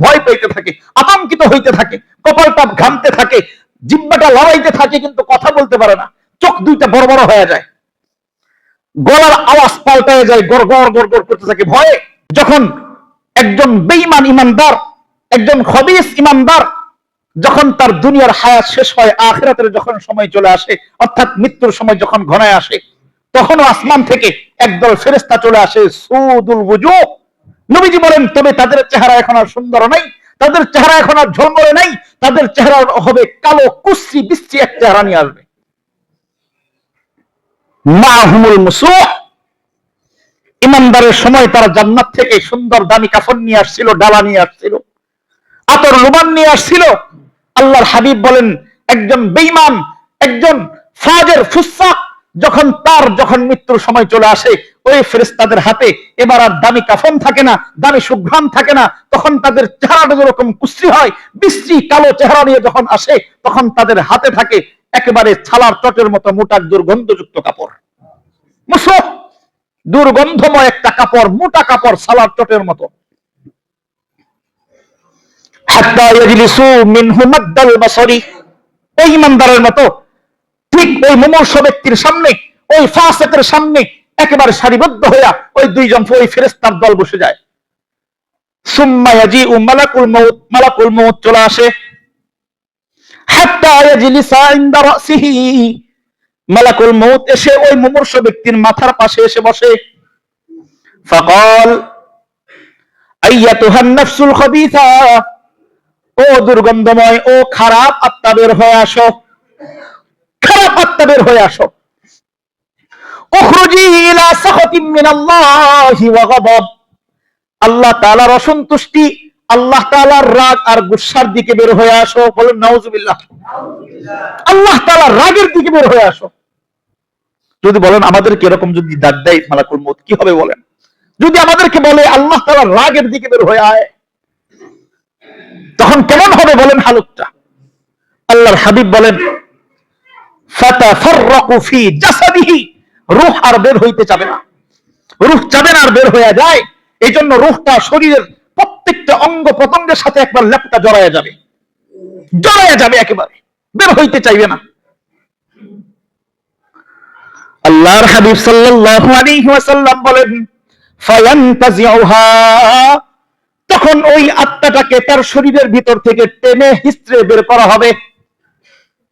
ভয় পাইতে থাকে, আতঙ্কিত হইতে থাকে, কপালটা ঘামতে থাকে, জিহ্বাটা লড়াইতে থাকে, কিন্তু কথা বলতে পারে না, চোখ দুইটা বড় বড় হয়ে যায়, গলার আওয়াজ পাল্টায় যায়, গড় গড় গড় গড় করতে থাকে ভয়ে। যখন একজন বেঈমান ইমানদার, একজন খবিস ইমানদার, যখন তার দুনিয়ার হায়াত শেষ হয়, আখিরাতের যখন সময় চলে আসে, অর্থাৎ মৃত্যুর সময় যখন ঘনায় আসে, তখনও আসমান থেকে একদল ফেরেশতা চলে আসে, সুদুল ওয়াজুহ। নবীজি বলেন, তবে তাদের চেহারা এখন আর সুন্দর নাই, তাদের চেহারা এখন আর ঝলমলে নাই, তাদের চেহারা হবে কালো কুসরি বিশ্রী এক চেহারা নিয়ে আসবে। মাহুমুল মুসুহ, ইমানদারের সময় তারা জান্নাত থেকে সুন্দর দামি কাফন নিয়ে আসছিল, ডালা নিয়ে আসছিল, আতর লুবান নিয়ে আসছিল। আল্লাহর হাবিব বলেন, একজন বেঈমান, একজন ফাজের ফুসসাক যখন মৃত্যুর সময় চলে আসে, ওই ফেরেশতাদের হাতে এবার আর দামি কাফন থাকে না, দামি সুঘ্রাণ থাকে না, তখন তাদের চেহারাটা যেরকম কুশ্রী হয়, বিশ্রী কালো চেহারা নিয়ে যখন আসে, তখন তাদের হাতে থাকে একেবারে ছালার চটের মতো মোটা দুর্গন্ধযুক্ত কাপড়, মুসুহ, দুর্গন্ধময় একটা কাপড়, মোটা কাপড়, ছালার চটের মতো। ওই ইমানদারের মতো ঠিক ওই মুমূর্ষ ব্যক্তির সামনে, ওই ফাসিকের সামনে একেবারে সারিবদ্ধ হইয়া ওই দুইজন ওই ফেরেশতার দল বসে যায়। সুম্মা ইয়াজিউ মালাকুল মউত, মালাকুল মউত চলে আসে, হাত্তা ইয়াজলিসা ইনদা রাসিহি, মালাকুল মউত এসে ওই মুমূর্ষ ব্যক্তির মাথার পাশে এসে বসে। ফাকাল আইয়াতুহান নাফসুল খাবিসা, ও দুর্গন্ধময়, ও খারাপ আত্মা বের হয়ে আসো, খারাপ আত্মা বের হয়ে আসো। উখরুজি ইলা সাখাতিম মিনাল্লাহি ওয়া গাদাব, আল্লাহ তাআলার অসন্তুষ্টি, আল্লাহ তাআলার রাগ আর গুসার দিকে বের হয়ে আসো। বলেন নাউজুবিল্লাহ। আল্লাহ তাআলার রাগের দিকে বের হয়ে আসো। যদি বলেন আমাদেরকে এরকম যদি ডাক দেয় মালাকুল মউত, কি হবে বলেন? যদি আমাদেরকে বলে আল্লাহ তাআলার রাগের দিকে বের হয়ে আয়, তখন কেমন হবে বলেন হালতটা? আল্লাহর হাবিব বলেন, ফাতাফাররাকু ফি জাসাদিহি, রূহ আর বের হইতে চাবে না, রূহ চাবে না আর বের হয়ে যায়। এই জন্য রূহটা শরীরের প্রত্যেকটা অঙ্গ প্রত্যঙ্গের সাথে একবার লেপটা জড়ায়া যাবে, একেবারে বের হইতে চাইবে না। আল্লাহর হাবিব সাল্লাল্লাহু আলাইহি ওয়াসাল্লাম বলেন, ফায়ানতাজিউহা, তখন ওই আত্মাটাকে তার শরীরের ভিতর থেকে টেনে হিস্ট্রে বের করা হবে।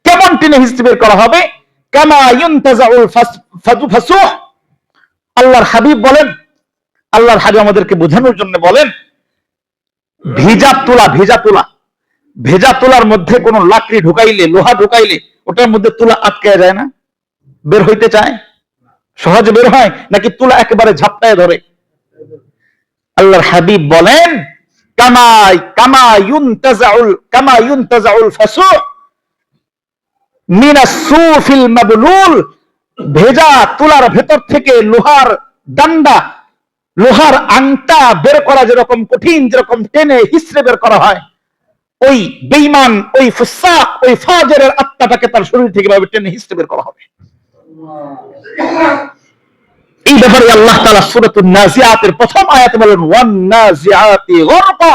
কেমন টেনে হিস্ট্রে বের করা হবে? কামা ইউনতাজাউল ফাসুহ। আল্লাহর হাবিব বলেন, আল্লাহর হাবিব আমাদেরকে বোঝানোর জন্য বলেন, ভেজা তুলার মধ্যে কোন লাকড়ি ঢুকাইলে, লোহা ঢুকাইলে ওটার মধ্যে তুলা আটকে যায় না? বের হইতে চায়? সহজে বের হয় নাকি তুলা একেবারে ঝাপটায় ধরে? আল্লাহর হাবিব বলেন, কামা ইউনতাজাউল ফাসুহ মিনাস সুফিল মাবলুল, ভেজা তুলার ভেতর থেকে লোহার ডান্ডা, লোহার আংটা বের করা যেরকম কঠিন, যেরকম টেনে হিসড়ে বের করা হয়, ওই বেঈমান, ওই ফুসাক, ওই ফাজেরের আত্মাটাকে তার শরীর থেকে ভাবে টেনে হিসড়ে বের করা হবে। এই ব্যাপারে আল্লাহ তাআলা সূরাতুন নাজিআতের প্রথম আয়াতে বলেন, ওয়ান নাজিআতি গরকা,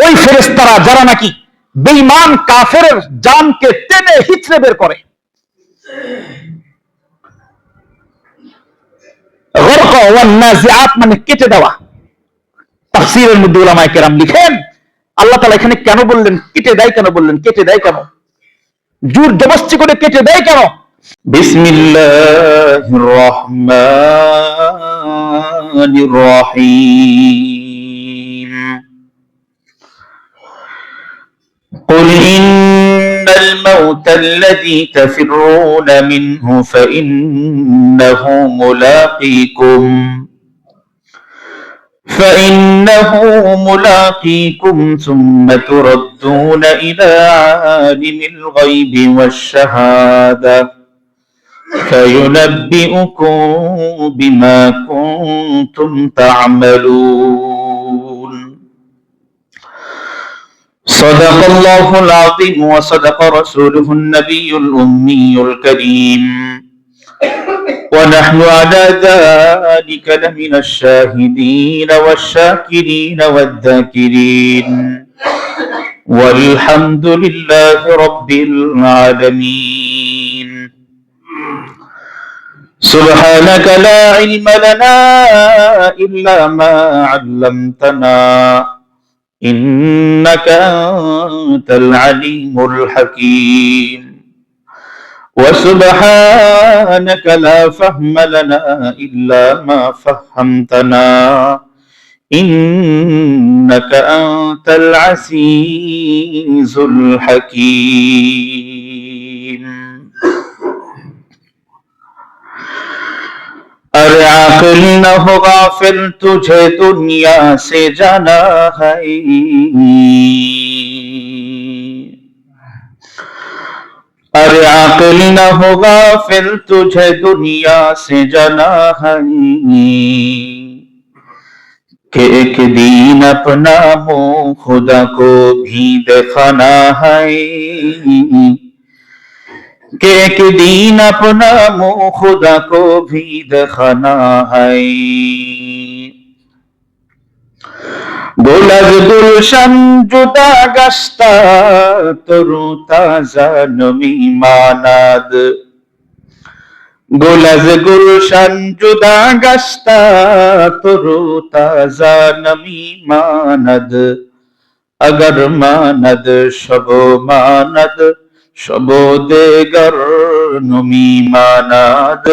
ওই ফেরেশতারা যারা নাকি বেঈমান কাফেরের জানকে টেনে হিচড়ে বের করে। গরকা ওয়ান নাজিআত মানে কেটে দেওয়া। তাফসীরের মধ্যে উলামায়ে কেরাম লিখেন, আল্লাহ তাআলা এখানে কেন বললেন কেটে দেয়, কেন বললেন কেটে দেয়, কেন জোর জবরদস্তি করে কেটে দেয় কেন? বিসমিল্লাহির রহমানির রহিম। قل إن الموت الذي تفرون منه فإنه ملاقيكم ثم تردون إلى عالم الغيب والشهادة فينبئكم بما كنتم تعملون. صدق الله العظيم وصدق رسوله النبي الأمي الكريم ونحن على ذلك لمن الشاهدين والشاكرين والذاكرين والحمد لله رب العالمين سبحانك لا علم لنا إلا ما علمتنا إنك أنت العليم الحكيم وسبحانك لا فهم لنا إلا ما فهمتنا إنك أنت العزيز الحكيم अरे आकिल न हो गाफिल तुझे दुनिया से जाना है अरे आकिल न हो गाफिल तुझे दुनिया से जाना है कि एक दिन अपना मुंह खुदा को भी दिखाना है कि एक दिन अपना मुंह खुदा को भी दिखाना है गुलाब गुलशन जुदा गश्ता तरू ताजा नमी मानद गुलाब गुलशन जुदा गश्ता तरू ताजा नमी मानद अगर मानद शबो मानद शबोदेगर नुमी मानद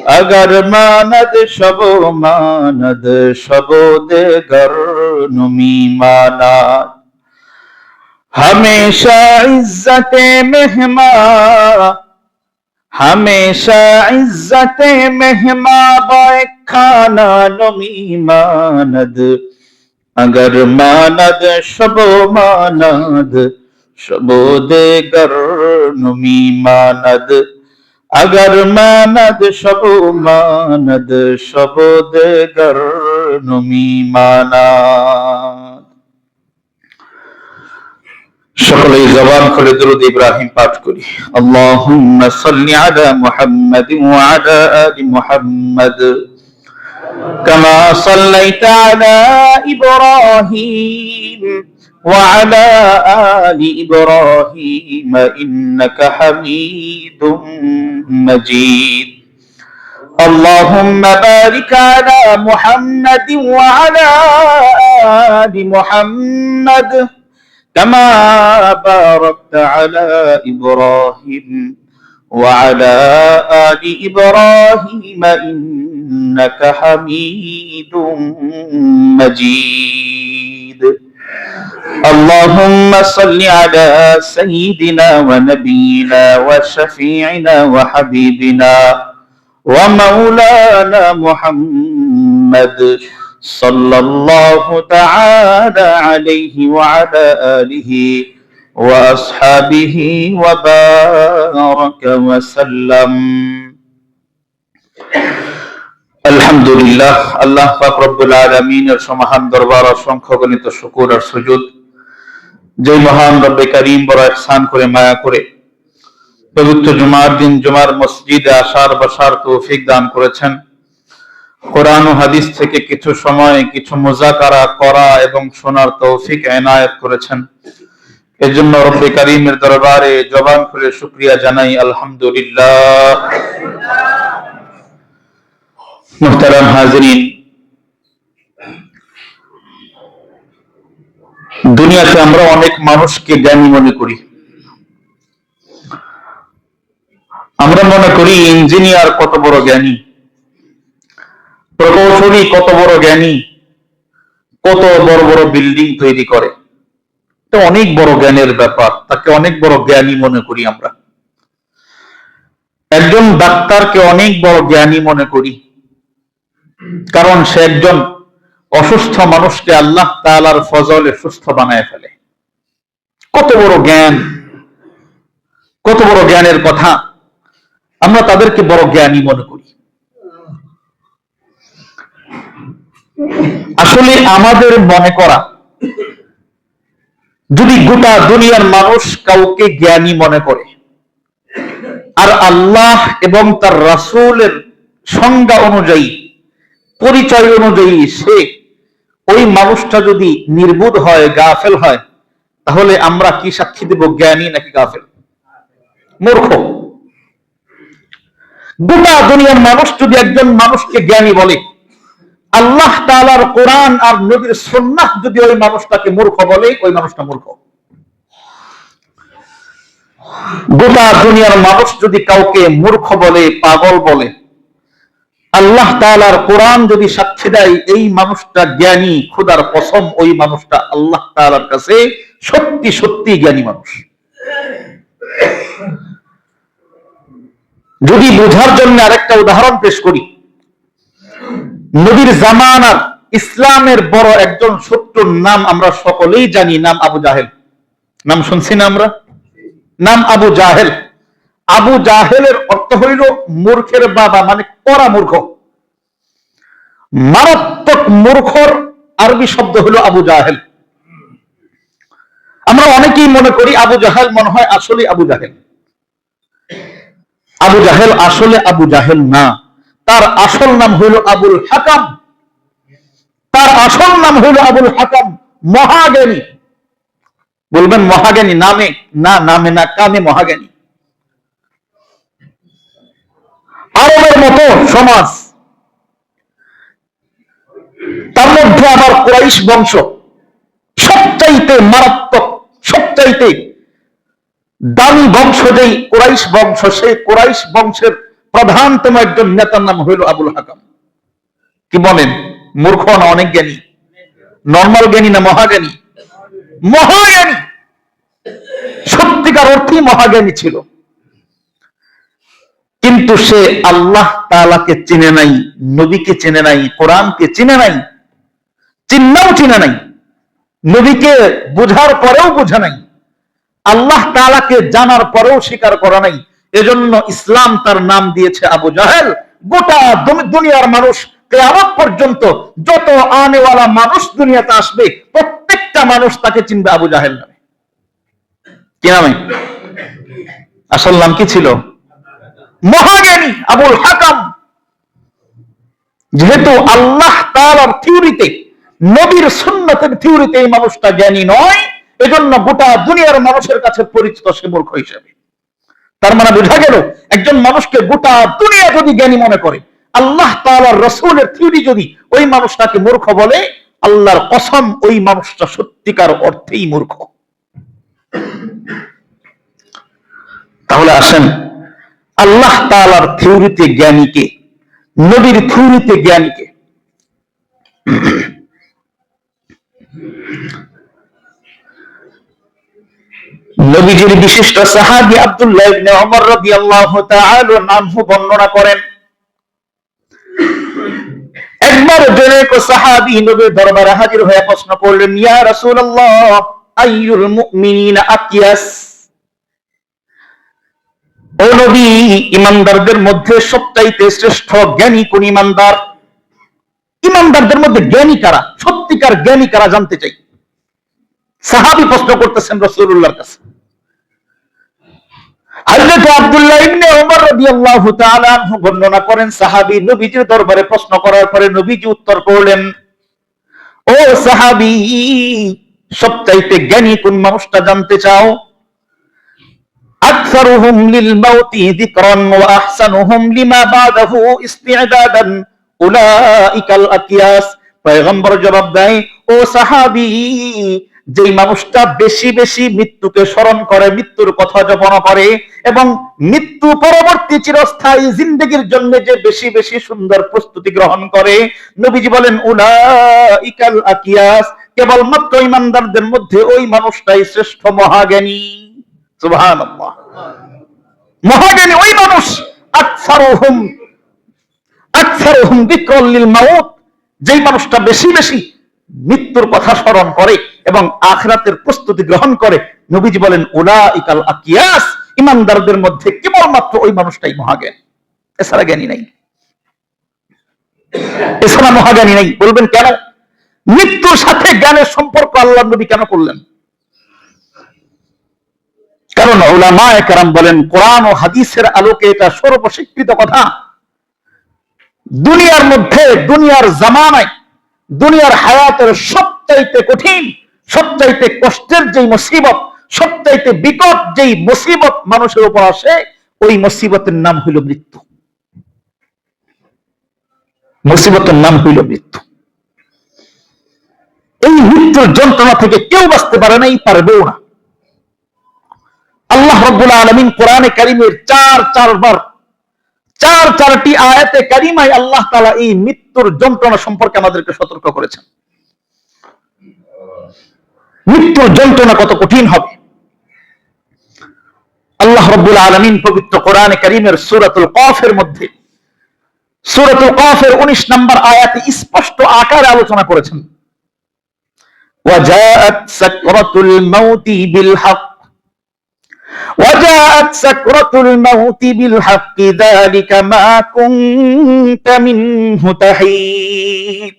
अगर मानद शबो मानद शबोदेगर नुमी मानद हमेशा इज्जते मेहमा हमेशा इज्जते मेहमा बाए खाना नुमी मानद अगर मानद शबो मानद शबोदेगर नुमी मानद अगर मानद शबो मानद शबोदेगर नुमी मानद সকলে জবান খুলে দুরূদ ইব্রাহিম পাঠ করি আল্লাহুম্মা সাল্লি আলা মুহাম্মাদ ওয়া আলা আলি মুহাম্মাদ কামা সাল্লাইতা আলা ইব্রাহিম وعلى آل إبراهيم إنك حميد مجيد اللهم بارك على محمد وعلى آل محمد كما باركت على إبراهيم وعلى آل إبراهيم إنك حميد مجيد اللهم صل على سيدنا ونبينا وشفيعنا وحبيبنا ومولانا محمد صلى الله تعالى عليه وعلى آله وأصحابه وبارك وسلم আলহামদুলিল্লাহ আল্লাহ পাক রব্বুল আলামিনের সমাহান দরবার অসংখ্য গণিত শুকর আর সুজুদ যে মহান রব্বে কারীম বড় ইহসান করে মায়া করে পবিত্র জুমার দিন জুমার মসজিদে আসার বসার তৌফিক দান করেছেন কোরআন ও হাদিস থেকে কিছু সময় কিছু মুযাকারা করা এবং শোনার তৌফিক এনায়েত করেছেন এজন্য রব্বে কারীমের দরবারে জবান খুলে শুকরিয়া জানাই আলহামদুলিল্লাহ মুহতারাম হাজিরিন দুনিয়াতে আমরা অনেক মানুষকে জ্ঞানী মনে করি আমরা মনে করি ইঞ্জিনিয়ার কত বড় জ্ঞানী প্রকৌশলী কত বড় জ্ঞানী কত বড় বড় বিল্ডিং তৈরি করে এটা অনেক বড় জ্ঞানের ব্যাপার তাকে অনেক বড় জ্ঞানী মনে করি আমরা একজন ডাক্তারকে অনেক বড় জ্ঞানী মনে করি কারণ সে একজন অসুস্থ মানুষকে আল্লাহ তাআলার ফজলে সুস্থ বানায় ফেলে কত বড় জ্ঞান কত বড় জ্ঞানের কথা আমরা তাদেরকে বড় জ্ঞানী মনে করি আসলে আমাদের মনে করা যদি গোটা দুনিয়ার মানুষ কাউকে জ্ঞানী মনে করে আর আল্লাহ এবং তার রাসূলের সংজ্ঞা অনুযায়ী, পরিচয় অনুযায়ী সে ওই মানুষটা যদি নির্বুধ হয়, গাফেল হয়, তাহলে আমরা কি সাক্ষী দেব? জ্ঞানী নাকি গাফেল? মূর্খ। গোটা দুনিয়ার মানুষ যদি একজন মানুষকে জ্ঞানী বলে, আল্লাহ তাআলার কোরআন আর নবীর সুন্নাহ যদি ওই মানুষটাকে মূর্খ বলে, ওই মানুষটা মূর্খ। গোটা দুনিয়ার মানুষ যদি কাউকে মূর্খ বলে, পাগল বলে, আল্লাহ তাআলার কোরআন যদি সাক্ষী দেয় এই মানুষটা জ্ঞানী, খোদার কসম ওই মানুষটা আল্লাহ তাআলার কাছে সত্যি সত্যি জ্ঞানী মানুষ। যদি বোঝার জন্য আরেকটা উদাহরণ পেশ করি, নবীর জামানার ইসলামের বড় একজন শত্রুর নাম আমরা সকলেই জানি, নাম আবু জাহেল। নাম শুনছি না আমরা? নাম আবু জাহেল। আবু জাহেলের অর্থ হইল মূর্খের বাবা, মানে কড়া মূর্খ, মারাত্মক মূর্খর আরবি শব্দ হলো আবু জাহেল। আমরা অনেকেই মনে করি আবু জাহেল মনে হয় আসলে আবু জাহেল। আবু জাহেল আসলে আবু জাহেল না, তার আসল নাম হইল আবুল হাকাম। তার আসল নাম হইল আবুল হাকাম, মহাজ্ঞানী। বলবেন মহাজ্ঞানী নামে? না, নামে না, কামে মহাজ্ঞানী। আরবের মতো সমাজ, তার মধ্যে আবার কুরাইশ বংশ, সবচাইতে মারাত্মক, সবচাইতে দামি বংশ যেই কুরাইশ বংশ, সেই কুরাইশ বংশের প্রধানতম একজন নেতার নাম হইল আবুল হাকাম। কি বলেন? মূর্খ না অনেক জ্ঞানী? নর্মাল জ্ঞানী না মহাজ্ঞানী? মহাজ্ঞানী, সত্যিকার অর্থেই মহাজ্ঞানী ছিল। কিন্তু সে আল্লাহ তাআলাকে চিনে নাই, নবীকে চিনে নাই, কোরআনকে চিনে নাই, চিন্নাও চিনে নাই, নবীকে বুঝার পরেও বুঝে নাই, আল্লাহ তাআলাকে জানার পরেও স্বীকার করা নাই। এজন্য ইসলাম তার নাম দিয়েছে আবু জাহেল। গোটা দুনিয়ার মানুষ কিয়ামত পর্যন্ত যত আনেওয়ালা মানুষ দুনিয়াতে আসবে, প্রত্যেকটা মানুষ তাকে চিনবে আবু জাহেল নামে। কি নামে? আসল নাম কি ছিল? মহাজ্ঞানী আবুল হাকাম। যেহেতু আল্লাহ তাআলার থিওরিতে, নবীর সুন্নাতের থিওরিতে এই মানুষটা জ্ঞানী নয়, এজন্য গোটা দুনিয়ার মানুষের কাছে পরিচিত সে মূর্খ হিসেবে। তার মানে বোঝা গেল, একজন মানুষকে গোটা দুনিয়া যদি জ্ঞানী মনে করে, আল্লাহ তাআলার রাসূলের থিওরি যদি ওই মানুষটাকে মূর্খ বলে, আল্লাহর কসম ওই মানুষটা সত্যিকার অর্থেই মূর্খ। তাহলে আসেন, আল্লাহ তাআলার থিওরিতে জ্ঞানীকে, নবীর থিওরিতে জ্ঞানীকে? নবীজির বিশিষ্ট সাহাবী আব্দুল্লাহ ইবনে ওমর রাদিয়াল্লাহু তাআলা আনহু বর্ণনা করেন, একবার জনৈক সাহাবী নবীর দরবারে হাজির হয়ে প্রশ্ন করলেন, ইয়া রাসূলুল্লাহ, আইয়ুল মুমিনিনা আকিয়াস? ও নবী, ইমানদারদের মধ্যে সবচাইতে শ্রেষ্ঠ জ্ঞানী কোন ইমানদার? ইমানদারদের মধ্যে জ্ঞানী কারা, সত্যিকার জ্ঞানী কারা জানতে চাই। সাহাবী প্রশ্ন করতেছেন রাসূলুল্লাহর কাছে। হযরত আব্দুল্লাহ ইবনে ওমর রাদিয়াল্লাহু তাআলা আনহু বর্ণনা করেন, সাহাবী নবীজির দরবারে প্রশ্ন করার পরে নবীজি উত্তর করলেন, ও সাহাবী, সবচাইতে জ্ঞানী কোন মানুষটা জানতে চাও? আকসারুহুম লিল মাউতি যিকরান ওয়া আহসানুহুম লিমা বাদাহু ইসতি'দাদান উলাইকাল আকিয়াস। পয়গম্বর জবাব দেয়, ও সাহাবী, যেই মানুষটা বেশি বেশি মৃত্যুকে স্মরণ করে, মৃত্যুর কথা জপন করে এবং মৃত্যু পরবর্তী চিরস্থায়ী জিন্দেগীর জন্য যে বেশি বেশি সুন্দর প্রস্তুতি গ্রহণ করে, নবীজি বলেন উলাইকাল আকিয়াস, কেবলমাত্র ইমানদারদের মধ্যে ওই মানুষটাই শ্রেষ্ঠ মহাজ্ঞানী। সুবহানাল্লাহ। মহাজ্ঞানী ওই মানুষ, আকসারুহুম যিকরান লিল মাউত, যেই মানুষটা বেশি বেশি মৃত্যুর কথা স্মরণ করে এবং আখিরাতের প্রস্তুতি গ্রহণ করে। নবীজি বলেন উলাইকাল আকিয়াস, ইমানদারদের মধ্যে কেবলমাত্র ওই মানুষটাই মহাজ্ঞানী, এছাড়া জ্ঞানী নাই, এছাড়া মহাজ্ঞানী নাই। বলবেন কেন? মৃত্যুর সাথে জ্ঞানের সম্পর্ক আল্লাহর নবী কেন করলেন? কেন কারণ উলামায়ে কেরাম বলেন কোরআন ও হাদিসের আলোকে এটা সর্বস্বীকৃত কথা, দুনিয়ার মধ্যে, দুনিয়ার জামানায়, দুনিয়ার হায়াতের সবচাইতে কঠিন, সবচাইতে কষ্টের যেই মুসিবত, সবচাইতে বিকট যেই মুসিবত মানুষের উপর আসে, ওই মুসিবতের নাম হইল মৃত্যু। মুসিবতের নাম হইল মৃত্যু। এই মৃত্যুর যন্ত্রণা থেকে কেউ বাঁচতে পারে নাই, পারবেও না। আল্লাহ রাব্বুল আলামিন কোরআনে কারীমের চারটি আয়াতে কারিমায় আল্লাহ তাআলা এই মৃত্যুর যন্ত্রণা সম্পর্কে আমাদেরকে সতর্ক করেছেন। মৃত্যুর যন্ত্রণা কত কঠিন হবে। আল্লাহ রাব্বুল আলামিন পবিত্র কোরআনে কারীমের সূরাতুল কফের মধ্যে, সূরাতুল কফের 19 নম্বর আয়াতে স্পষ্ট আকারে আলোচনা করেছেন, ওয়াজাআত সাকরাতুল মাউতি বিল হক, وجاءت سكرة الموت بالحق ذلك ما كنت منه تحيد।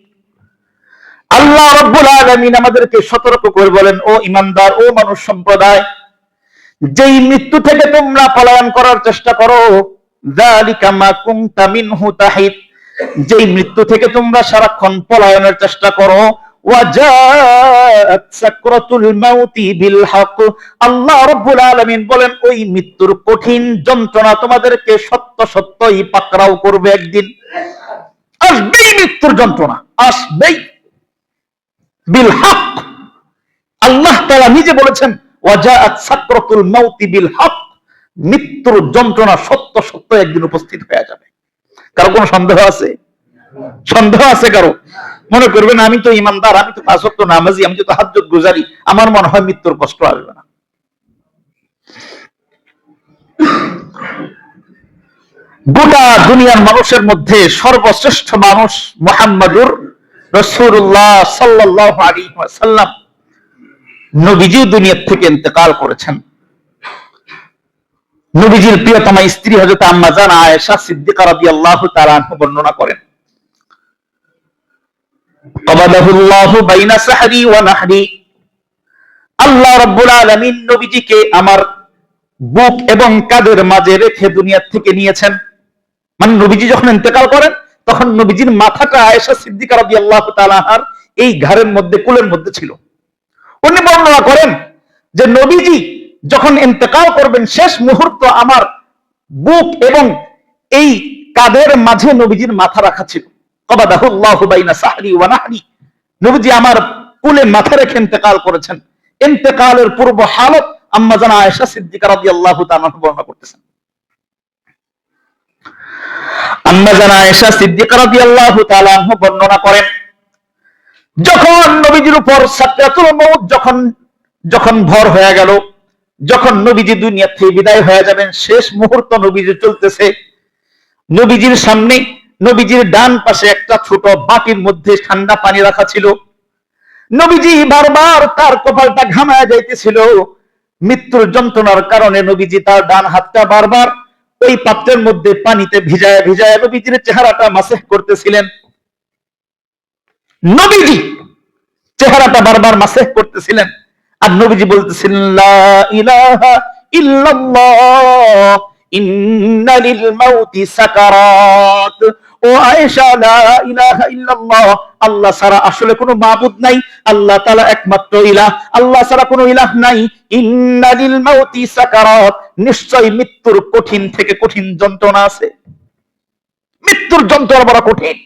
আল্লাহ রাব্বুল আলামিন আমাদেরকে সতর্ক করে বলেন, ও ঈমানদার, ও মানুষ সম্প্রদায়, যেই মৃত্যু থেকে তোমরা পলায়ন করার চেষ্টা করো, যালিকা মা কুনতা মিনহু তাহিদ, যেই মৃত্যু থেকে তোমরা সারাক্ষণ পলায়নের চেষ্টা করো, ওয়াজাআত সাকরাতুল মাউতি বিল হক, আল্লাহ রাব্বুল আলামিন বলেন ওই মৃত্যুর কঠিন যন্ত্রণা তোমাদেরকে সত্যই পাকড়াও করবে। একদিন আসবেই মৃত্যুর যন্ত্রণা, আসবেই বিল হক। আল্লাহ তাআলা নিজে বলেছেন ওয়াজাআত সাকরাতুল মাউতি বিল হক, মৃত্যুর যন্ত্রণা সত্য একদিন উপস্থিত হয়ে যাবে। কারো কোনো সন্দেহ আছে? সন্দেহ আছে কারো? মনে করবেন আমি তো ঈমানদার, আমি তো 5 ওয়াক্ত নামাজি, আমি তো তাহাজ্জুদ গুজারি, আমার মনে হয় মৃত্যুর কষ্ট আসবে না। গোটা দুনিয়ার মানুষের মধ্যে সর্বশ্রেষ্ঠ মানুষ মুহাম্মাদুর রাসূলুল্লাহ সাল্লাল্লাহু আলাইহি ওয়াসাল্লাম, নবীজি দুনিয়া থেকে ইন্তেকাল করেছেন। নবীজির প্রিয়তমা স্ত্রী হযরত আম্মা জান আয়েশা সিদ্দিকা রাদিয়াল্লাহু তাআলা আনহা বর্ণনা করেন, কবাদাহুল্লাহু বাইনা সাহরি ওয়া নাহরি, আল্লাহ রাব্বুল আলামিন নবীজিকে আমার বুক এবং কাঁধের মাঝে রেখে দুনিয়া থেকে নিয়েছেন। মানে নবীজি যখন ইন্তেকাল করেন তখন নবীজির মাথাটা আয়েশা সিদ্দিকা রাদিয়াল্লাহু তাআলা আনহার এই ঘাড়ের মধ্যে, কোলের মধ্যে ছিল। উনি বর্ণনা করেন যে নবীজি যখন ইন্তেকাল করবেন শেষ মুহূর্ত আমার বুক এবং এই কাঁধের মাঝে নবীজির মাথা রাখা ছিল। কবাদাহুল্লাহু বাইনা সাহরি ওয়া নাহরি, নবীজি আমার কোলে মাথা রেখে ইন্তেকাল করেছেন। ইন্তেকালের পূর্ব হালত আম্মা জান আয়েশা সিদ্দিকা রাদিয়াল্লাহু তাআলা বর্ণনা করতেছেন। আম্মা জান আয়েশা সিদ্দিকা রাদিয়াল্লাহু তাআলা বর্ণনা করেন, যখন নবীজির উপর সাকরাতুল মউত যখন ভর হয়ে গেল, যখন নবীজি দুনিয়া থেকে বিদায় হয়ে যাবেন, শেষ মুহূর্ত নবীজি চলতেছে, নবীজির সামনে, নবীজির ডান পাশে একটা ছোট বাটির মধ্যে ঠান্ডা পানি রাখা ছিল। নবীজি বারবার তার কপালটা ঘামায় যাইতেছিল, মৃত্যুর যন্ত্রণার কারণে নবীজি তার ডান হাতটা বারবার ওই পাত্রের মধ্যে পানিতে ভিজায় ভিজায় নবীজির চেহারাটা মাসেহ করতেছিলেন। নবীজি চেহারাটা বারবার মাসেহ করতেছিলেন আর নবীজি বলতেছিলেন, লা ইলাহা ইল্লাল্লাহ ইন্না লিল মাউতি সাকারাত। ও আয়েশা, লা ইলাহা ইল্লাল্লাহ, আল্লাহ ছাড়া আসলে কোনো মাবুদ নাই, আল্লাহ তাআলা একমাত্র ইলাহ, আল্লাহ ছাড়া কোনো ইলাহ নাই। ইন্না লিল মাউতি সাকারাত, নিশ্চয় মৃত্যুর কঠিন থেকে কঠিন যন্ত্রণা আছে। মৃত্যুর যন্ত্রণা বড় কঠিন।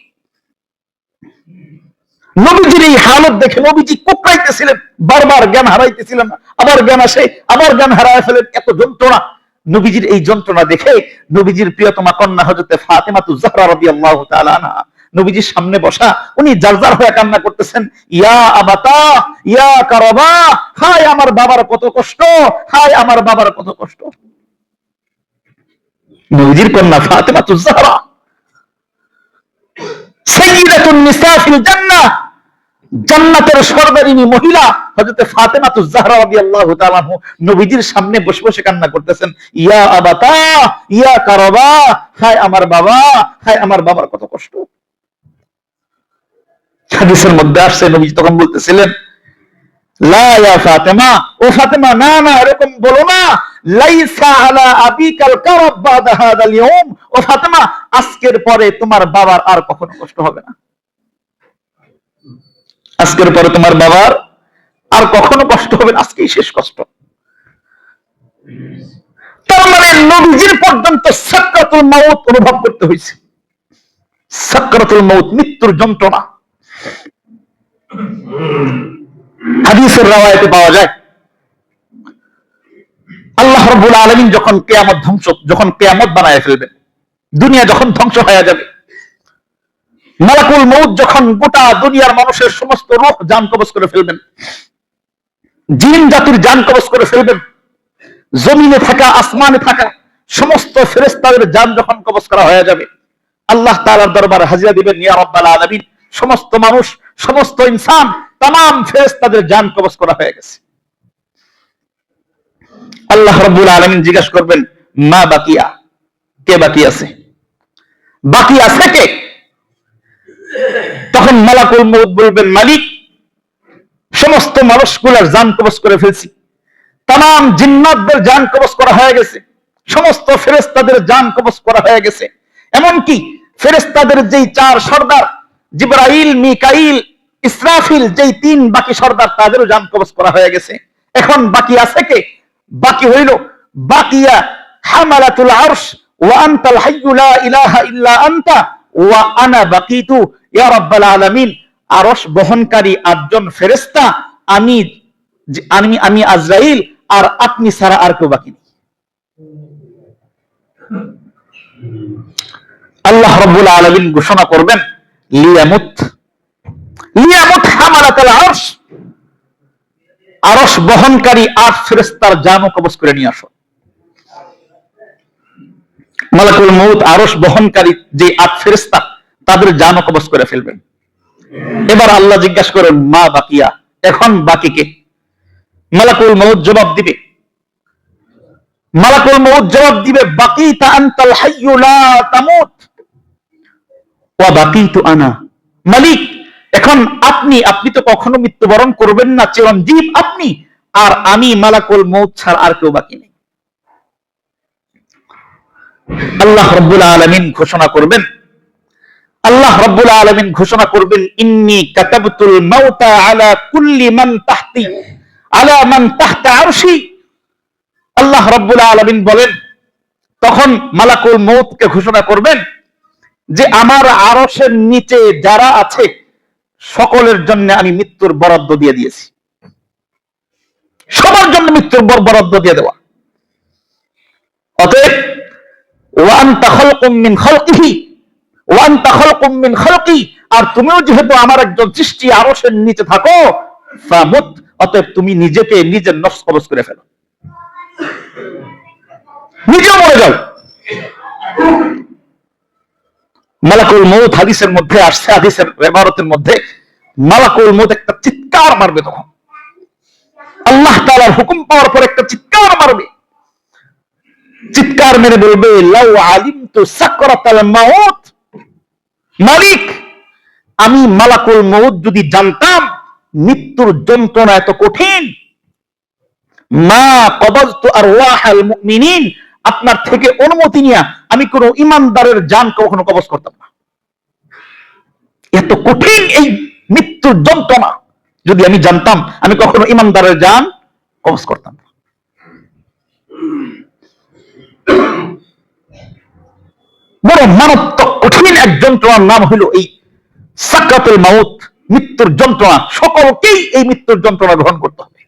নবীজির এই হালত দেখে নবীজি কুকড়াইতেছিলেন, বারবার জ্ঞান হারাইতেছিলেন, আবার জ্ঞান আসে, আবার জ্ঞান হারায় ফেলেন, এত যন্ত্রণা। নবীজির এই যন্ত্রণা দেখে নবীজির প্রিয়তমা কন্যা হযরত ফাতেমাতুজ জাহরা রাদিয়াল্লাহু তাআলা আনহা নবীজির সামনে বসা, উনি জারজার হয়ে কান্না করতেছেন, ইয়া আবাতা ইয়া কারাবা, হায় আমার বাবার কত কষ্ট, হায় আমার বাবার কত কষ্ট। নবীজির কন্যা ফাতেমাতুজ জাহরা সাইয়্যিদাতুন নিসা ফিল জান্নাহ, জান্নাতের সর্দারিনী মহিলা হযরত ফাতেমাতুজ জাহরা রাদিয়াল্লাহু তাআলা নবীজির সামনে বসে বসে কান্না করতেছেন, ইয়া আবাতা ইয়া কারাবা, হায় আমার বাবা, হায় আমার বাবার কত কষ্ট। হাদিসের মধ্যে আসছে নবীজি তখন বলতেছিলেন, লা ইয়া ফাতেমা, ও ও ফাতেমা, না না, এরকম বলো না। লাইসা আলা আবিকাল কারাব বাদা হাদাল ইয়াউম। ও ফাতেমা, আজকের পরে তোমার বাবার আর কখনো কষ্ট হবে না। আজকের পরে তোমার বাবার আর কখনো কষ্ট হবে না, আজকেই শেষ কষ্ট। তার মানে নবীজির পর্যন্ত সাকরাতুল মাউত অনুভব করতে হয়েছে। সাকরাতুল মাউত, মৃত্যুর যন্ত্রণা। হাদিসের রাওয়ায়াতে পাওয়া যায়, আল্লাহ রাব্বুল আলামিন যখন কিয়ামত বানায় ফেলবেন, দুনিয়া যখন ধ্বংস হয়ে যাবে, মালাকুল মউত যখন গোটা দুনিয়ার মানুষের সমস্ত রূহ জান কবজ করে ফেলবেন, জিন জাতির জান কবজ করে ফেলবেন, জমিনে থাকা আসমানে থাকা সমস্ত ফেরেশতাদের জান যখন কবজ করা হয়ে যাবে, আল্লাহ তাআলার দরবারে হাজিরা দিবেন, ইয়া রাব্বাল আলামিন, সমস্ত মানুষ, সমস্ত ইনসান, तमाम ফেরেশতাদের জান কবজ করা হয়ে গেছে। আল্লাহ রাব্বুল আলামিন জিজ্ঞাসা করবেন, মা বাকিয়া, কে বাকি আছে? বাকি আছে কে? তখন মালাকুল মউত বলবেন, মালিক, সমস্ত মানুষগুলোর জান কবজ করে ফেলছি, तमाम জিন্নাতদের জান কবজ করা হয়ে গেছে, সমস্ত ফেরেশতাদের জান কবজ করা হয়ে গেছে। এমনকি ফেরেশতাদের যেই চার সর্দার, জিবরাইল, মিকাইল, ইসরাফিল, যেই তিন বাকি সর্দার, তাদেরও জান কবজ করা হয়ে গেছে। এখন বাকি আছে কে? বাকি হইল বাকিয়া হামালাতুল আরশ ওয়া আনতাল হাইয়্যু লা ইলাহা ইল্লা আনতা ওয়া আনা বাকিতু ইয়া রাব্বাল আলামিন। আরশ বহনকারী আটজন ফেরেশতা, আমি আজরাইল, আর আপনি ছাড়া আর কেউ বাকি নেই। আল্লাহ রাব্বুল আলামিন ঘোষণা করবেন, লিয়ামুত হামালাতুল আরশ, আরশ বহনকারী আট ফেরেশতার জানও কবজ করে নিয়ে আসো। মালাকুল মউত আরশ বহনকারী যে আট ফেরেশতা, তাদের জানও কবজ করে ফেলবেন। এবার আল্লাহ জিজ্ঞাসা করেন, মা বাকিয়া, এখন বাকি কে? মালাকুল মউত জবাব দিবে, বাকিতা আনতাল হাইয়্যু লা তামুত ওয়া বাকিতু আনা। মালিক, এখন আপনি তো কখনো মৃত্যুবরণ করবেন না, চিরঞ্জীব আপনি, আর আমি মালাকুল মউত ছাড়া আর কেউ বাকি নেই। আল্লাহ রাব্বুল আলামিন ঘোষণা করবেন, ইন্নী কাতাবতুল মাউতা আলা কুল্লি মান তাহতা আরশি। আল্লাহ রাব্বুল আলামিন বলেন, তখন মালাকুল মউতকে ঘোষণা করবেন যে আমার আরশের নিচে যারা আছে সকলের জন্য আমি মৃত্যুর বরাদ্দ দিয়ে দিয়েছি। সবার জন্য মৃত্যুর বরাদ্দ দিয়ে দেওয়া। অতএব ওয়া আনতা খালকুম মিন খালকি, আর তুমিও যেহেতু আমার একজন সৃষ্টি, আরশের নিচে থাকো, ফামুত, অতএব তুমি নিজেকে নিজের নফস কবজ করে ফেলো, নিজেও মরে যাও। মালাকুল মউত হাদিসের মধ্যে আসছে, হাদিসের ইবারতের মধ্যে মালাকুল মউত একটা চিৎকার মারবে। তখন আল্লাহ তাআলার হুকুম পাওয়ার পর একটা চিৎকার মারবে, চিৎকার মেরে বলবে, লাউ আলিমতু সাকরাতাল মাউত, মালিক, আমি মালাকুল মউত যদি জানতাম মৃত্যুর যন্ত্রণা এত কঠিন, মা কবাজতু আরওয়াহাল মুমিনিন, আপনার থেকে অনুমতি নিয়ে আমি কোন ইমানদারের জান কখনো কবজ করতাম না। এত কঠিন এই মৃত্যুর যন্ত্রণা যদি আমি জানতাম, আমি কখনো ইমানদারের জান কবজ করতাম না। বড় মারাত্মক কঠিন এক যন্ত্রণার নাম হইল এই সাকরাতুল মাউত, মৃত্যুর যন্ত্রণা। সকলকেই এই মৃত্যুর যন্ত্রণা গ্রহণ করতে হবে,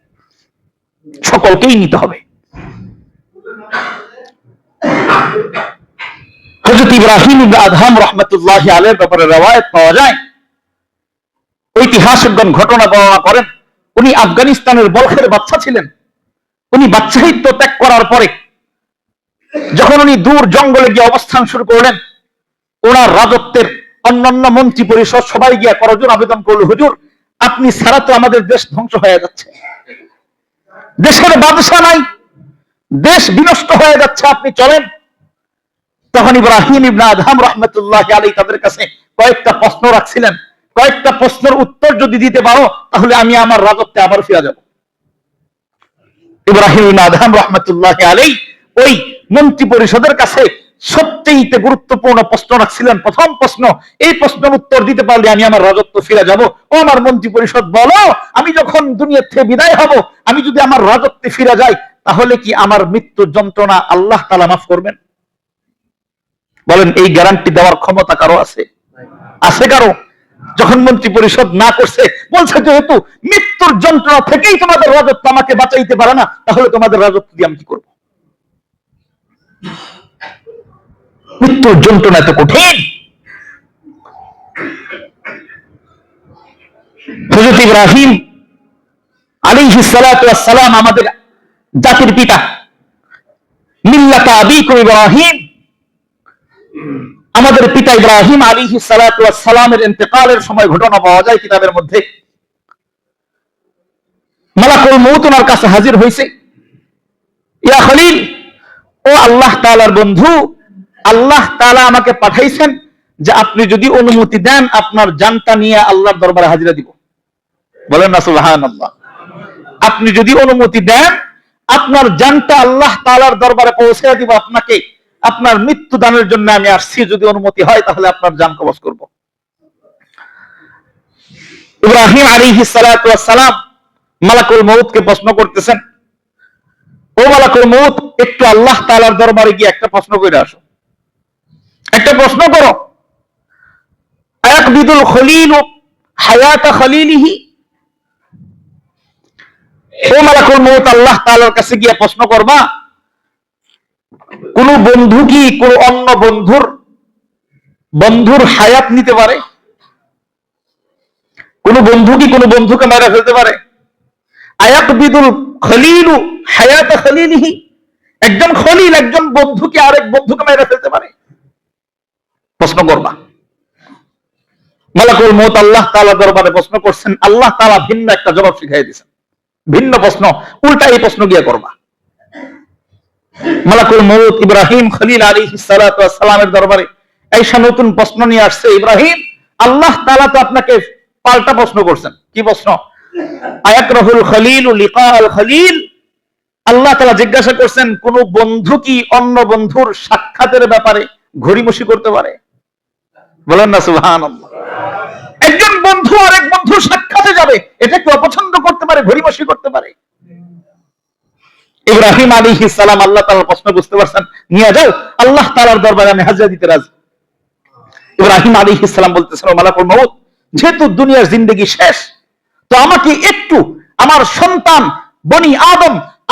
সকলকেই নিতে হবে। হযরত ইব্রাহিম ইবনে আদহাম রাহমাতুল্লাহি আলাইহির ব্যাপারে রওয়ায়াত পাওয়া যায়, ঐতিহাসিকগণ ঘটনা বর্ণনা করেন, উনি আফগানিস্তানের বলখের বাদশা ছিলেন। উনি বাদশাহিত্ব ত্যাগ করার পরে যখন উনি দূর জঙ্গলে গিয়ে অবস্থান শুরু করলেন, ওনার রাজত্বের অন্যান্য মন্ত্রী পরিষদ সবাই গিয়ে করজোর আবেদন করলো, হুজুর, আপনি ছাড়া তো আমাদের দেশ ধ্বংস হয়ে যাচ্ছে, দেশের বাদশা নাই, দেশ বিনষ্ট হয়ে যাচ্ছে, আপনি চলেন। তখন ইব্রাহিম ইবনে আদহাম রাহমাতুল্লাহি আলাইহি তাদের কাছে কয়েকটা প্রশ্ন রাখছিলেন, কয়েকটা প্রশ্নের উত্তর যদি দিতে পারো তাহলে আমি আমার রাজত্বে আবার ফিরে যাব। ইব্রাহিম আদহাম রহমতুল্লাহ আলাই ওই মন্ত্রী পরিষদের কাছে সবচেয়ে গুরুত্বপূর্ণ প্রশ্ন রাখছিলেন। প্রথম প্রশ্ন, এই প্রশ্নের উত্তর দিতে পারলে আমি আমার রাজত্ব ফিরে যাব। ও আমার মন্ত্রী পরিষদ, বলো আমি যখন দুনিয়া থেকে বিদায় হব, আমি যদি আমার রাজত্বে ফিরে যাই, তাহলে কি আমার মৃত্যুর যন্ত্রণা আল্লাহ তাআলা মাফ করবেন? বলেন, এই গ্যারান্টি দেওয়ার ক্ষমতা কারো আছে? আছে কারো? যখন মন্ত্রী পরিষদ না করছে, বলছে যেহেতু মৃত্যুর যন্ত্রণা থেকেই তোমাদের রাজত্ব আমাকে বাঁচাইতে পারে না, তাহলে তোমাদের রাজত্ব দিয়ে আমি কি করবো? মৃত্যুর যন্ত্রণা এত কঠিন। হযরত ইব্রাহিম আলাইহিস সালাতু ওয়াস সালাম আমাদের জাতির পিতা, মিল্লাতা আবিকুম ইব্রাহিম, আমাদের পিতা ইব্রাহিম আলাইহিস সালাতু ওয়াস সালামের ইন্তেকালের সময় ঘটনা পাওয়া যায় কিতাবের মধ্যে। মালাকুল মউত ওনার কাছে হাজির হয়েছে। ইয়া খলিল, ও আল্লাহ তাআলার বন্ধু, আল্লাহ তাআলা আমাকে পাঠাইছেন যে আপনি যদি অনুমতি দেন আপনার জানটা নিয়ে আল্লাহর দরবারে হাজিরা দিব। বলেন না সুবহানাল্লাহ। আপনি যদি অনুমতি দেন আপনার জানটা আল্লাহ তাআলার দরবারে পৌঁছে দিব আপনাকে, আপনার মৃত্যু দানের জন্য আমি আসছি, যদি অনুমতি হয় তাহলে আপনার জান কবজ করব। ইব্রাহিম আলাইহিস সালাতু ওয়াস সালাম মালাকুল মউতকে প্রশ্ন করতেছেন, ও মালাকুল মউত, একটু আল্লাহ তাআলার দরবারে গিয়ে একটা প্রশ্ন করে আসো, একটা প্রশ্ন করো। আয়াকবিদুল খলিল হায়াতা খলিলিহি, ও মালাকুল মউত, আল্লাহ তাআলার কাছে গিয়ে প্রশ্ন করবা, কোন বন্ধু কি কোন অন্য বন্ধুর হায়াত নিতে পারে? কোন বন্ধু কি কোন বন্ধুকে মেরে ফেলতে পারে? আয়াকবিদুল খলিলু হায়াতা খলিলিহি, একজন খলিল একজন বন্ধুকে আরেক বন্ধুকে মেরে ফেলতে পারে? প্রশ্ন করবা। মালাকুল মউত আল্লাহ তাআলার দরবারে প্রশ্ন করছেন, আল্লাহ তাআলা ভিন্ন একটা জবাব শিখাই দিয়েছেন। ভিন্ন প্রশ্ন, উল্টা এই প্রশ্ন গিয়ে করবা। মালাকুল মউত ইব্রাহিম খলিল আলাইহিস সালাতু ওয়াস সালামের দরবারে এইসব নতুন প্রশ্ন নিয়ে আসছে। ইব্রাহিম, আল্লাহ তাআলা তো আপনাকে পাল্টা প্রশ্ন করছেন। কি প্রশ্ন? আয়াকরাহুল খলিলু লিকাআল খলিল, আল্লাহ তাআলা জিজ্ঞাসা করছেন কোন বন্ধু কি অন্য বন্ধুর সাক্ষাতের ব্যাপারে ঘড়িমসি করতে পারে? বলেন না সুবহানাল্লাহ। একজন বন্ধু আরেক বন্ধুর সাক্ষাতে যাবে, এটা কি অপছন্দ করতে পারে, ঘড়িমসি করতে পারে? ইব্রাহিম আলাইহিস সালাম আল্লাহ তাআলার প্রশ্ন বুঝতে পারছেন, নিয়ে যাও আল্লাহ তাআলার দরবারে আমি হাজিরা দিতে রাজি। ইব্রাহিম আলাইহিস সালাম বলতেছেন, ও মালাকুল মউত, যেহেতু দুনিয়ার জিন্দেগি শেষ, তো আমাকে একটু আমার সন্তান বনি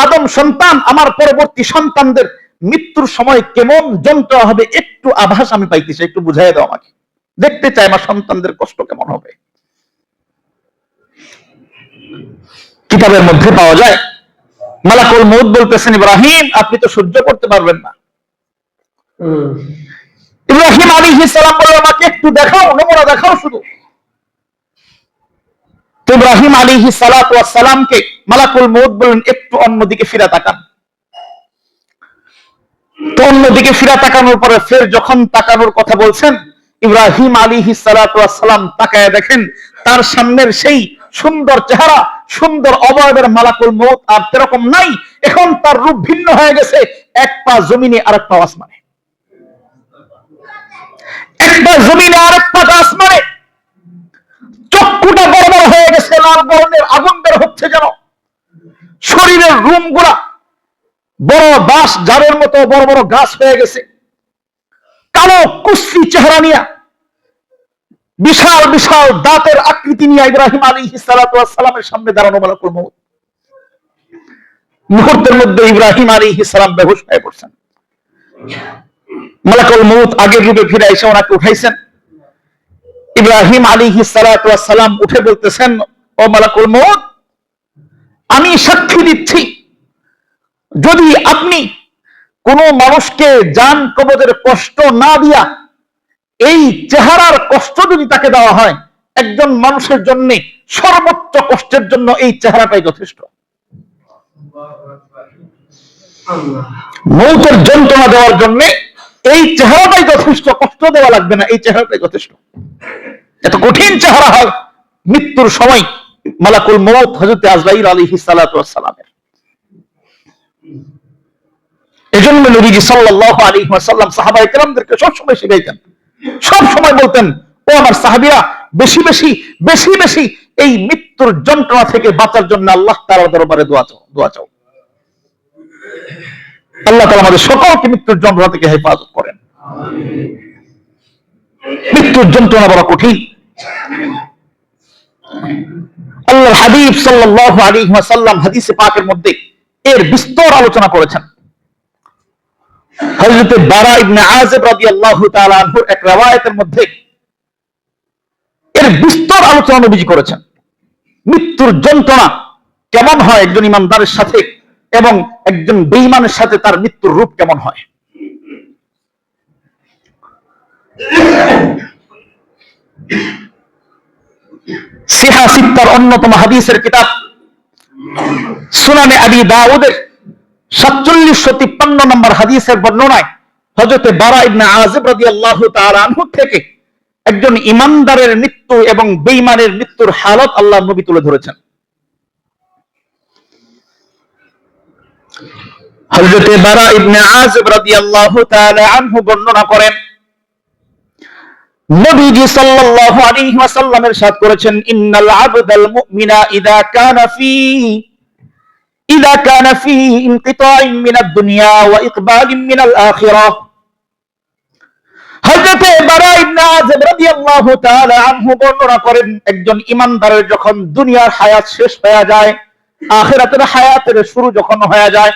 আদম সন্তান, আমার পরবর্তী সন্তানদের মৃত্যুর সময় কেমন যন্ত্রণা হবে একটু আভাস আমি পাইতে চাই, একটু বুঝাই দাও আমাকে, দেখতে চাই আমার সন্তানদের কষ্ট কেমন হবে। কিতাবের মধ্যে পাওয়া যায় মালাকুল মউত বলতেছেন, ইব্রাহিম আপনি তো সহ্য করতে পারবেন না। ইব্রাহিম আলাইহিস সালাম বললেন, আমাকে একটু দেখাও, নমুনা দেখাও শুধু। তো ইব্রাহিম আলাইহিস সালাতু ওয়াস সালামকে মালাকুল মউত বললেন, একটু অন্যদিকে ফিরে তাকান। তো অন্যদিকে ফিরে তাকানোর পরে ফের যখন তাকানোর কথা বলছেন, ইব্রাহিম আলাইহিস সালাতু ওয়াস সালাম তাকায় দেখেন তার সামনের সেই সুন্দর চেহারা, সুন্দর অবয়বের মালাকুল মউত আর এরকম নাই। এখন তার রূপ ভিন্ন হয়ে গেছে, এক পা জমিনে আর এক পা আসমানে, এক পা জমিনে আর এক পা আসমানে। চক্ষুটা বড় বড় হয়ে গেছে, লাল বর্ণের আগুন বের হচ্ছে যেন। শরীরের রুম গুলা বড় বাঁশ ঝাড়ের মতো বড় বড় গাছ হয়ে গেছে। কালো কুশ্রী চেহারা নিয়ে, বিশাল বিশাল দাঁতের আকৃতি নিয়ে ইব্রাহিম আলাইহিস সালাতু ওয়াস সালামের সামনে দাঁড়ানো মালাকুল মউত। মুহূর্তের মধ্যে ইব্রাহিম আলাইহিস সালাম বেহুশ হয়ে পড়ছেন। মালাকুল মউত আগের রূপে ফিরে এসে ওনাকে উঠাইছেন। ইব্রাহিম আলাইহিস সালাতু ওয়াস সালাম উঠে বলতেছেন, ও মালাকুল মউত, আমি সাক্ষী দিচ্ছি যদি আপনি কোন মানুষকে জান কবজের কষ্ট না দিয়া এই চেহারার কষ্ট যদি তাকে দেওয়া হয়, একজন মানুষের জন্য সর্বোচ্চ কষ্টের জন্য এই চেহারাটাই যথেষ্ট। মৌতের যন্ত্রণা দেওয়ার জন্য এই চেহারাটাই যথেষ্ট, কষ্ট দেওয়া লাগবে না, এই চেহারাটাই যথেষ্ট। এত কঠিন চেহারা হয় মৃত্যুর সময় মালাকুল মউত হযরত আজরাইল আলাইহিস সালাতু ওয়াস সালামের। এজন্য নবীজি সাল্লাল্লাহু আলাইহি ওয়াসাল্লাম সাহাবায়ে কেরামদেরকে সবসময় শিখাইতেন, সব সময় বলতেন, ও আমার সাহাবীরা, বেশি বেশি বেশি বেশি এই মৃত্যুর যন্ত্রণা থেকে বাঁচার জন্য আল্লাহ তাআলার দরবারে দোয়া চাও। আল্লাহ তাআলা আমাদের সকলকে মৃত্যুর যন্ত্রণা থেকে হেফাজত করেন। মৃত্যুর যন্ত্রণা বড় কঠিন। আল্লাহর হাবিব সাল্লাল্লাহু আলাইহি ওয়াসাল্লাম হাদিসে পাকের মধ্যে এর বিস্তর আলোচনা করেছেন। হযরত বারা ইবনে আযিব রাদিয়াল্লাহু তাআলা আনহুর এক riwayat-এর মধ্যে এর বিস্তর আলোচনা নবীজি করেছেন। মৃত্যুর যন্ত্রণা কেমন হয় একজন ইমানদারের সাথে এবং একজন বেঈমানের সাথে তার মৃত্যুর রূপ কেমন হয়। সিহা সিত্তার অন্যতম হাদিসের কিতাব সুনানে আবি দাউদের 4753 নম্বর হাদিসের বর্ণনায় হযরত বারা ইবনে আযিব রাদিয়াল্লাহু তাআলা আনহু থেকে একজন ইমানদারের মৃত্যু এবং বেঈমানের মৃত্যুর হালত আল্লাহর নবী তুলে ধরেছেন। হযরত বারা ইবনে আযিব রাদিয়াল্লাহু তাআলা আনহু বর্ণনা করেন, নবীজি সাল্লাল্লাহু আলাইহি ওয়াসাল্লাম ইরশাদ করেছেন, ইন্নাল আবদাল মুমিনা ইযা কানা ফি ইনকিতাইন মিনাদ দুনিয়া ওয়া ইকবালিন মিনাল আখিরাহ। হযরত বারা ইবনে আযিব রাদিয়াল্লাহু তাআলা আনহু বর্ণনা করেন, একজন ইমানদারের যখন দুনিয়ার হায়াত শেষ হয়ে যায়, আখিরাতের হায়াতের শুরু যখন হয়ে যায়,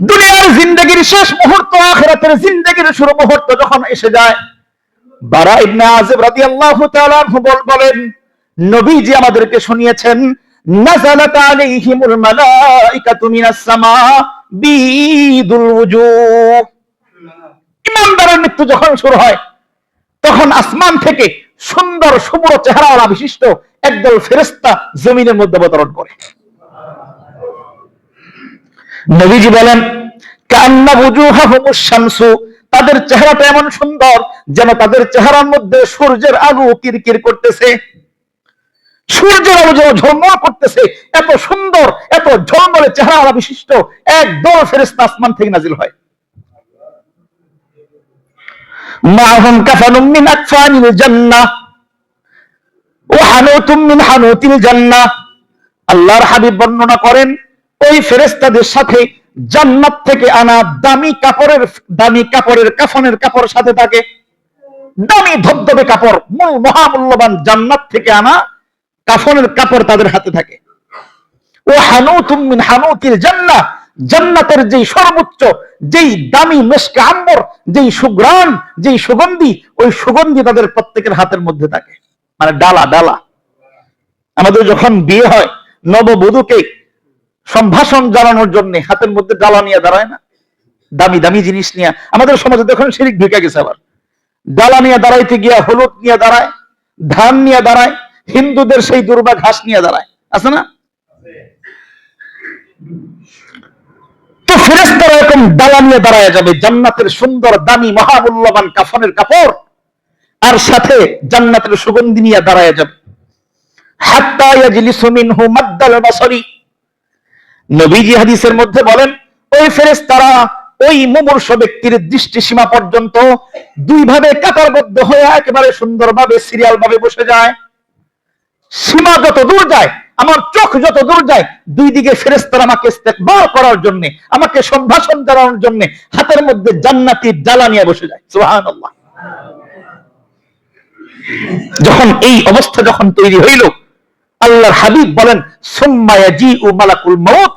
দুনিয়ার জিন্দেগির শেষ মুহূর্ত আখিরাতের জিন্দেগির শুরু মুহূর্ত যখন এসে যায়, বারা ইবনে আযিব রাদিয়াল্লাহু তাআলা আনহু বলেন, নবীজি আমাদেরকে শুনিয়েছেন, নাযালাত আলাইহিমুল মালাইকাতু মিনাস সামা বিদুল ওয়ুজুহ। ইমানদারের মৃত্যু যখন শুরু হয় তখন আসমান থেকে সুন্দর শুভ্র চেহারাওয়ালা বিশিষ্ট একদল ফেরেশতা জমিনের মধ্যে অবতরণ করে। নবীজি বলেন, কান্না বুজুহাহুমুশ শামসু, তাদের চেহারাটা এমন সুন্দর যেন তাদের চেহারার মধ্যে সূর্যের আলো কিরকির করতেছে, সূর্যের আলো যেন ঝলমল করতেছে। এত সুন্দর, এত ঝলমলে চেহারাওয়ালা বিশিষ্ট একদল ফেরেশতা আসমান থেকে নাজিল হয়। মাহুম কাফানুম মিন আকফানিল জান্নাহ ওয়া হানুতুম মিন হানুতিল জান্নাহ। আল্লাহর হাবিব বর্ণনা করেন, ওই ফেরেশতাদের সাথে জান্নাত থেকে আনা দামি কাপড়ের কাফনের কাপড় সাথে থাকে, দামি ধবধবে কাপড়, মহামূল্যবান জান্নাত থেকে আনা কাফনের কাপড় তাদের হাতে থাকে। ও হানুতুম মিন হানুতিল জান্নাহ, জান্নাতের যেই সর্বোচ্চ, যেই দামি মেশকে আম্বর, যেই সুঘ্রাণ, যেই সুগন্ধি, ওই সুগন্ধি তাদের প্রত্যেকের হাতের মধ্যে থাকে, মানে ডালা ডালা। আমাদের যখন বিয়ে হয়, নববধূকে সম্ভাষণ জানানোর জন্য হাতের মধ্যে ডালা নিয়ে দাঁড়ায় না, দামি দামি জিনিস নিয়ে। আমাদের সমাজে দেখুন শিরিক ঢুকে গেছে, আবার ডালা নিয়ে দাঁড়াইতে গিয়া হলুদ নিয়ে দাঁড়ায়, ধান নিয়ে দাঁড়ায়, হিন্দুদের সেই দুর্বা ঘাস নিয়ে দাঁড়ায়, আছে না? তো ফেরেশতারা এরকম ডালা নিয়ে দাঁড়ায় যাবে, জান্নাতের সুন্দর দামি মহামূল্যবান কাফনের কাপড় আর সাথে জান্নাতের সুগন্ধি নিয়ে দাঁড়ায় যাবে। হাত্তা ইয়াজলিসু মিনহু মাদ্দাল বাসরি। নবীজি হাদিসের মধ্যে বলেন, ওই ফেরেশতারা ওই মুমূর্ষ ব্যক্তির দৃষ্টি সীমা পর্যন্ত দুই ভাবে কাতারবদ্ধ হয়ে একেবারে সুন্দরভাবে সিরিয়াল ভাবে বসে যায়। সীমা যত দূর যায়, আমার চোখ যত দূর যায়, দুই দিকে ফেরেশতারা আমাকে ইস্তেকবাল করার জন্য, আমাকে সম্ভাষণ জানানোর জন্য হাতের মধ্যে জান্নাতি ডালা নিয়ে বসে যায়। সুবহানাল্লাহ। যখন এই অবস্থা যখন তৈরি হইল, আল্লাহর হাবিব বলেন, সুম্মা ইয়াজিউ মালাকুল মাউত,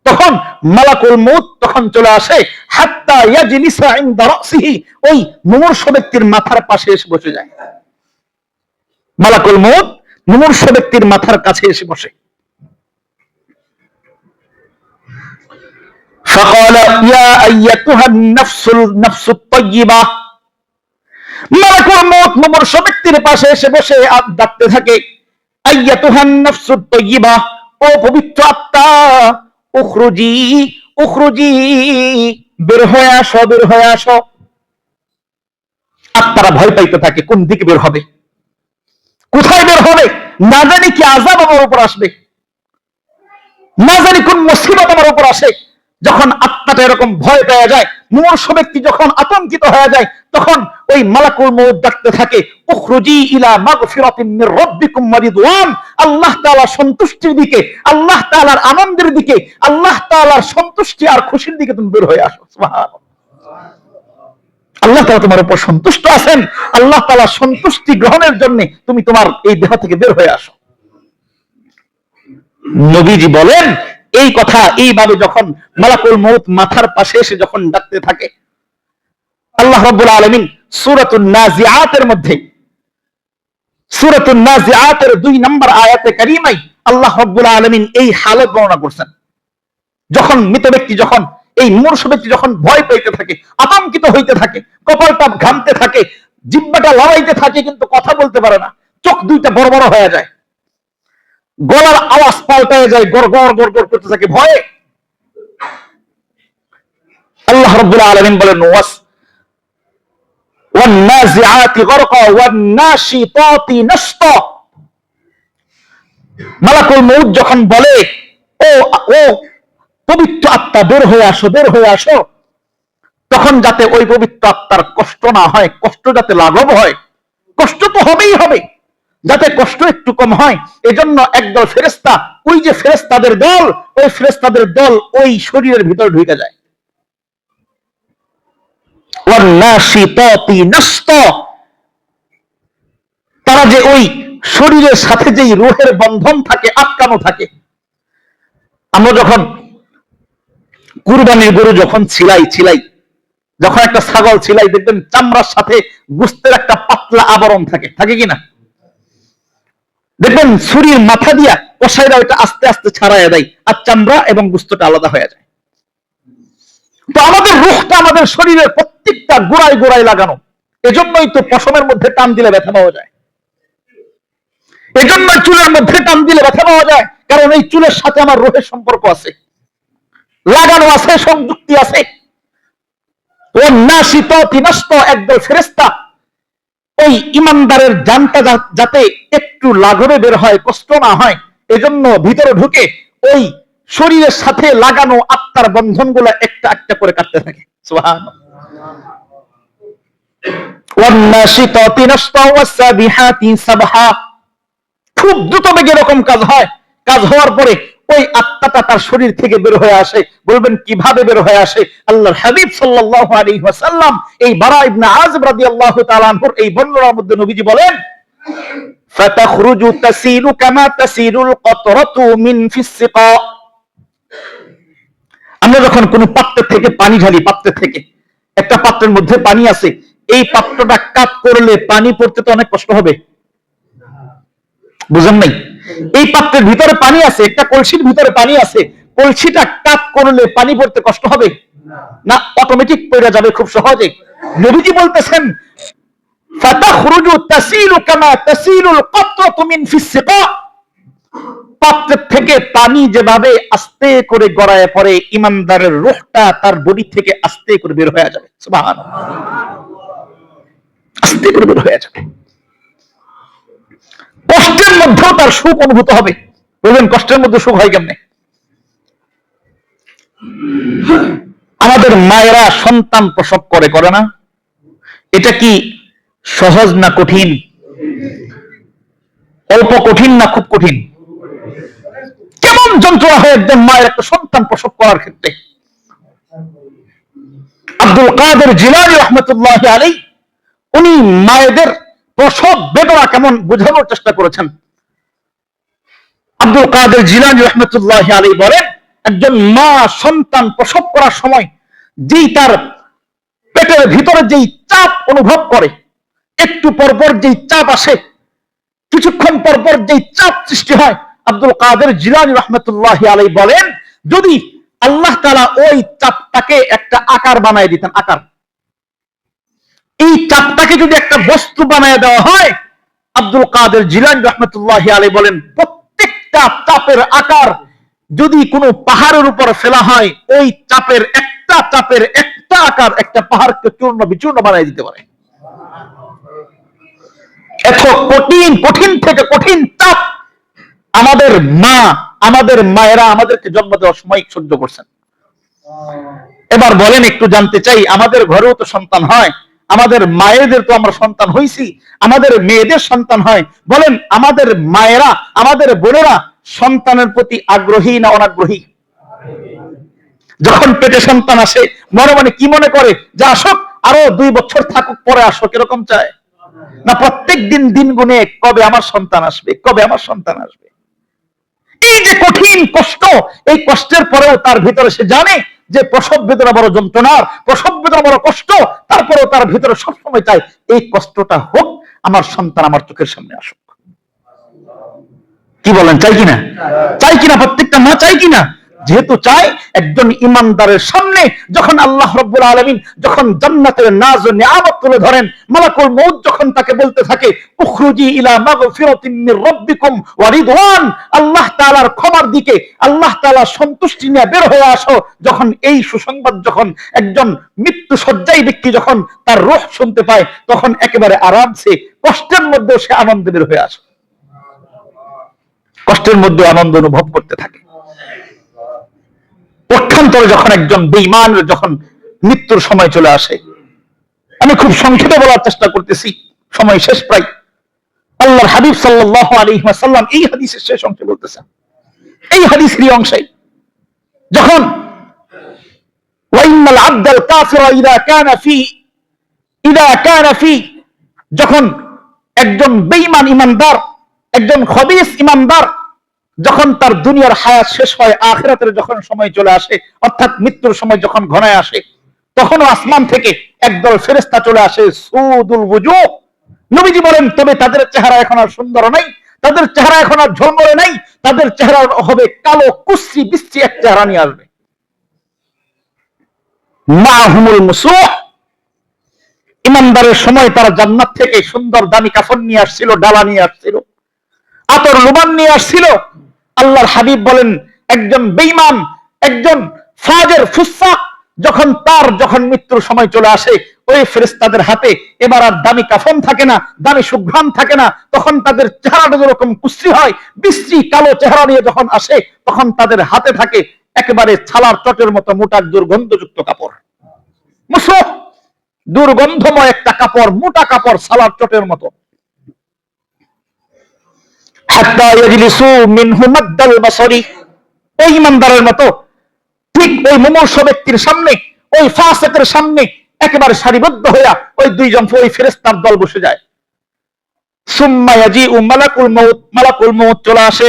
তখন মালাকুল মাউত তখন চলে আসে, হাত্তা ইয়াজলিসা ইনদা রাসিহি, ওই মুমূর্ষ ব্যক্তির মাথার পাশে এসে বসে যায়। মালাকুল মাউত মুমূর্ষ ব্যক্তির মাথার কাছে এসে বসে। ফাকালা ইয়া আইয়াতুহান নাফসুত তাইয়্যিবা। মালাকুল মাউত মুমূর্ষ ব্যক্তির পাশে এসে বসে ডাকতে থাকে, আইয়াতুহান নাফসুত তাইয়্যিবা, ও পবিত্র আত্মা, উখরুজি উখরুজি, বের হয়ে আসো, বের হয়ে আসো। আত্মারা ভয় পাইতে থাকে, কোন দিকে বের হবে, কোথায় বের হবে, না জানি কি আযাব আমার উপর আসবে। না জানি কোন মুসিবত আমার উপর আসে, যখন আত্মাটা এরকম ভয় পেয়ে যায়, মুমূর্ষু ব্যক্তি যখন আতঙ্কিত হয়ে যায়, তখন ওই মালাকুল মউত ডাকতে থাকে, উখরুজি ইলা মাগফিরাতিন মির রাব্বিকুম ওয়া রিদওয়ান। আল্লাহ তাআলার সন্তুষ্টির দিকে, আল্লাহ তাআলার আনন্দের দিকে, আল্লাহ তাআলার সন্তুষ্টি আর খুশির দিকে তুমি বের হয়ে আসো। সুবহানাল্লাহ। আল্লাহ তাআলা তোমার উপর সন্তুষ্ট আছেন, আল্লাহ তাআলার সন্তুষ্টি গ্রহণের জন্য তুমি তোমার এই দেহ থেকে বের হয়ে আসো। নবীজি বলেন, এই কথা এইভাবে যখন মালাকুল মউত মাথার পাশে এসে যখন ডাকতে থাকে, আল্লাহ রাব্বুল আলামিন সূরাতুন নাজিআতের মধ্যে, সূরাতুন নাজিআতের 2 নম্বর আয়াতে কারিমায় আল্লাহ রাব্বুল আলামিন এই হালত বর্ণনা করছেন। যখন মৃত ব্যক্তি, যখন এই মূর্ছ ব্যক্তি যখন ভয় পেতে থাকে, আতঙ্কিত হইতে থাকে, কপালটা ঘামতে থাকে, জিহ্বাটা লড়াইতে থাকে, কিন্তু কথা বলতে পারে না, চোখ দুইটা বড় বড় হয়ে যায়, গলার আওয়াজ পাল্টায় যায়, গড়গড় গড়গড় করতে থাকে ভয়ে। আল্লাহ রাব্বুল আলামিন বলেন, ওয়ান্নাজিআতি গরকা ওয়ান্নাশিতাতি নাশতা। মালাকুল মউত যখন বলে, ও ও পবিত্র আত্মা বের হয়ে আসো, বের হয়ে আসো, তখন যাতে ওই পবিত্র আত্মার কষ্ট না হয়, কষ্ট যাতে লাঘব হয়, কষ্ট তো হবেই হবে, যাতে কষ্ট একটু কম হয়, এজন্য একদল ফেরেশতা, ওই যে ফেরেশতাদের দল, ওই ফেরেশতাদের দল ওই শরীরের ভিতর ঢুকে যায়। ওয়ান্নাশিতাতি নাশতা, তারা যে ওই শরীরের সাথে যেই রূহের বন্ধন থাকে, আটকানো থাকে। আমরা যখন কুরবানির গরু যখন ছিলাই, যখন একটা ছাগল ছিলাই, দেখবেন চামড়ার সাথে গোশতের একটা পাতলা আবরণ থাকে, থাকে কিনা? দেখবেন ছুরির মাথা দিয়া কসাইরা ওইটা আস্তে আস্তে ছাড়াইয়া দেয়, আর চামড়া এবং গোশতটা আলাদা হয়ে যায়। তো আমাদের রূহটা আমাদের শরীরের প্রত্যেকটা গোড়ায় গোড়ায় লাগানো, এজন্যই তো পশমের মধ্যে টান দিলে ব্যথা পাওয়া যায়, এজন্যই চুলের মধ্যে টান দিলে ব্যথা পাওয়া যায়, কারণ এই চুলের সাথে আমার রূহের সম্পর্ক আছে, লাগানো আছে, সংযুক্তি আছে। ওয়ান্নাশিতাতি নাশতা, একদল ফেরেশতা ওই ইমানদারের জানটা যাতে একটু লাঘবে বের হয়, কষ্ট না হয়, এজন্য ভিতরে ঢুকে ওই শরীরের সাথে লাগানো আত্মার বন্ধনগুলো একটা একটা করে কাটতে থাকে। সুবহানাল্লাহ। ওয়ান্নাশিতাতি নাশতা ওয়াসাবিহাতি সাবহা, খুব দ্রুত বেগে এরকম কাজ হয়, কাজ হওয়ার পরে ওই আত্মাটা তার শরীর থেকে বের হয়ে আসে। বলবেন কিভাবে বের হয়ে আসে? আল্লাহর হাবিব সাল্লাল্লাহু আলাইহি ওয়াসাল্লাম এই বারা ইবনে আযিব রাদিয়াল্লাহু তাআলা আনহুর এই বর্ণনার মধ্যে নবীজি বলেন, ফাতাখরুজু তাসিলু কামা তাসিলুল কতরাতু মিন ফিসসিকা। আমরা যখন কোন পাত্র থেকে পানি ঢালি, পাত্রের থেকে একটা পাত্রের মধ্যে পানি আছে, এই পাত্রটা কাত করলে পানি পড়তে তো অনেক কষ্ট হবে, বুঝেন নাই? এই পাত্রের ভিতরে পানি আছে, একটা কলসির ভিতরে পানি আছে, কলসিটা কাত করলে পানি পড়তে কষ্ট হবে না, অটোমেটিক পড়ে যাবে খুব সহজে। নবীজি বলতেছেন, ফাতাখরুজু তাসিলু কামা তাসিলুল কতরাতু মিন ফিসসিকা, পাত্রের থেকে পানি যেভাবে আস্তে করে গড়ায় পড়ে, ইমানদারের রূহটা তার বডি থেকে আস্তে করে বের হয়ে যাবে। সুবহানাল্লাহ, আস্তে করে বের হয়ে যাবে। কষ্টের মধ্যেও তার সুখ অনুভূত হবে। বলবেন কষ্টের মধ্যে সুখ হয় কেমনে? আমাদের মায়েরা সন্তান প্রসব করে, করে না? এটা কি সহজ না কঠিন? অল্প কঠিন না খুব কঠিন? কেমন যন্ত্রণা হয় একজন মায়ের একটা সন্তান প্রসব করার ক্ষেত্রে। আব্দুল কাদের জিলানী রাহমাতুল্লাহি আলাইহি উনি মায়েদের প্রসব বেদনা কেমন বোঝানোর চেষ্টা করেছেন। আব্দুল কাদের জিলানী রাহমাতুল্লাহি আলাইহি বলেন, একজন মা সন্তান প্রসব করার সময় যেই তার পেটের ভিতরে যেই চাপ অনুভব করে, একটু পরপর যেই চাপ আসে, কিছুক্ষণ পরপর যেই চাপ সৃষ্টি হয়, আব্দুল কাদের জিলানী রাহমাতুল্লাহি আলাইহি বলেন, যদি আল্লাহ তাআলা ওই চাপটাকে একটা আকার বানায় দিতেন, আকার, এই চাপটাকে যদি একটা বস্তু বানায় দেওয়া হয়, আব্দুল কাদের জিলানী রাহমাতুল্লাহি আলাইহি বলেন, প্রত্যেকটা চাপের আকার যদি কোনো পাহাড়ের উপর ফেলা হয়, ওই চাপের একটা আকার একটা পাহাড়কে চূর্ণ বিচূর্ণ বানায় দিতে পারে। এত কঠিন থেকে কঠিন চাপ আমাদের মা আমাদের মায়েরা আমাদেরকে জন্ম দেওয়ার সময় সহ্য করছেন। এবার বলেন, একটু জানতে চাই, আমাদের ঘরেও তো সন্তান হয়, আমাদের মায়েদের তো আমরা সন্তান হইছি, আমাদের মেয়েদের সন্তান হয়। বলেন, আমাদের মায়েরা, আমাদের বোনেরা সন্তানের প্রতি আগ্রহী না অনাগ্রহী? যখন পেটে সন্তান আসে মনে মনে কি মনে করে, যে আসুক, আরো 2 বছর থাকুক, পরে আসুক, এরকম চায় না? প্রত্যেক দিন দিন গুনে কবে আমার সন্তান আসবে, কবে আমার সন্তান আসবে। এই যে কঠিন কষ্ট, এই কষ্টের পরেও তার ভিতরে সে জানে যে প্রসব বেদনা বড় যন্ত্রণার, প্রসব বেদনা বড় কষ্ট, তারপরেও তার ভিতরে সবসময় চাই এই কষ্টটা হোক, আমার সন্তান আমার চোখের সামনে আসুক। কি বলেন, চাই কিনা? চাই কিনা? প্রত্যেকটা মা চাই কিনা? যেহেতু চাই, একজন ইমানদারের সামনে যখন আল্লাহ রাব্বুল আলামিন যখন জান্নাতের নাজ ও নিয়ামত তুলে ধরেন, মালাকুল মউত যখন তাকে বলতে থাকে উখরুজি ইলা মাগফিরাতিন মির রাব্বিকুম ওয়া রিদওয়ান, আল্লাহ তাআলার ক্ষমার দিকে, আল্লাহ তাআলার সন্তুষ্টি নিয়ে বের হয়ে আসো, যখন এই সুসংবাদ যখন একজন মৃত্যু শয্যায় ব্যক্তি যখন তার রূহ শুনতে পায়, তখন একেবারে আরামসে কষ্টের মধ্যেও সে আনন্দে বের হয়ে আসে, কষ্টের মধ্যে আনন্দ অনুভব করতে থাকে। পক্ষান্তরে যখন একজন বেঈমানের যখন মৃত্যুর সময় চলে আসে, আমি খুব সংক্ষেপে বলার চেষ্টা করতেছি, সময় শেষ প্রায়। আল্লাহর হাবিব সাল্লাল্লাহু আলাইহি ওয়াসাল্লাম এই হাদিসের শেষ অংশে বলতেছেন, এই হাদিসের অংশে যখন ওয়াইনাল আবদাল কাফিরা ইদা কানা ফি যখন একজন বেঈমান ইমানদার, একজন খবিস ইমানদার যখন তার দুনিয়ার হায়াত শেষ হয়, আখিরাতের যখন সময় চলে আসে, অর্থাৎ মৃত্যুর সময় যখন ঘনায় আসে, তখনও আসমান থেকে একদল ফেরেশতা চলে আসে, সুদুল ওয়াজুহ। নবীজি বলেন, তবে তাদের চেহারা এখন আর সুন্দর নাই, তাদের চেহারা এখন আর ঝলমলে নাই, তাদের চেহারা হবে কালো কুসরি বিশ্রী এক চেহারা নিয়ে আসবে। মাহুমুল মুসুহ, ইমানদারের সময় তারা জান্নাত থেকে সুন্দর দামি কাফন নিয়ে আসছিল, ডালা নিয়ে আসছিল, আতর লুবান নিয়ে আসছিল। আল্লাহর হাবিব বলেন, একজন বেঈমান, একজন ফাজের ফুসাক যখন মৃত্যুর সময় চলে আসে, ওই ফেরেশতাদের হাতে এবার আর দামি কাফন থাকে না, দামি সুঘ্রাণ থাকে না, তখন তাদের চেহারাটা যেরকম কুশ্রী হয়, বিশ্রী কালো চেহারা নিয়ে যখন আসে, তখন তাদের হাতে থাকে একেবারে ছালার চটের মতো মোটা দুর্গন্ধযুক্ত কাপড়, মুসুহ, দুর্গন্ধময় একটা কাপড়, মোটা কাপড়, ছালার চটের মতো। ওই ইমানদারের মতো ঠিক ওই মুমূর্ষ ব্যক্তির সামনে, ওই ফাসিকের সামনে একেবারে সারিবদ্ধ হইয়া ওই দুইজন ওই ফেরেশতার দল বসে যায়। সুম্মা ইয়াজিউ মালাকুল মউত, মালাকুল মউত চলে আসে,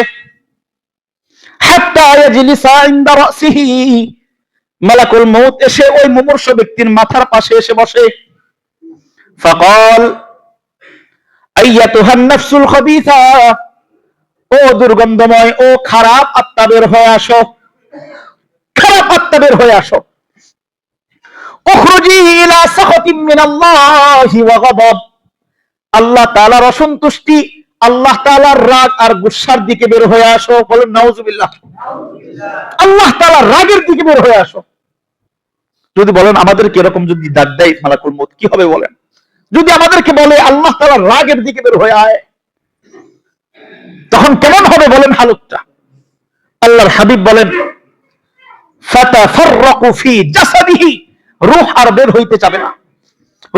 হাত্তা ইয়াজলিসা ইনদা রাসিহি, মালাকুল মউত এসে ওই মুমূর্ষ ব্যক্তির মাথার পাশে এসে বসে। ফাকাল আইয়াতুহান নাফসুল খাবিসা, ও দুর্গন্ধময়, ও খারাপ আত্মা বের হয়ে আসো, খারাপ আত্মা বের হয়ে আসো। উখরুজি ইলা সাখাতিম মিনাল্লাহি ওয়া গাদাব, আল্লাহ তাআলার অসন্তুষ্টি, আল্লাহ তাআলার রাগ আর গুসার দিকে বের হয়ে আসো। বলেন নাউজুবিল্লাহ। আল্লাহ তাআলার রাগের দিকে বের হয়ে আসো। যদি বলেন আমাদেরকে এরকম যদি ডাক দেয় মালাকুল মউত, কি হবে বলেন? যদি আমাদেরকে বলে আল্লাহ তাআলার রাগের দিকে বের হয়ে আয়, তখন কেমন হবে বলেন হালতটা? আল্লাহর হাবিব বলেন, ফাতাফাররাকু ফি জাসাদিহি, রূহ আর বের হইতে চাবে না,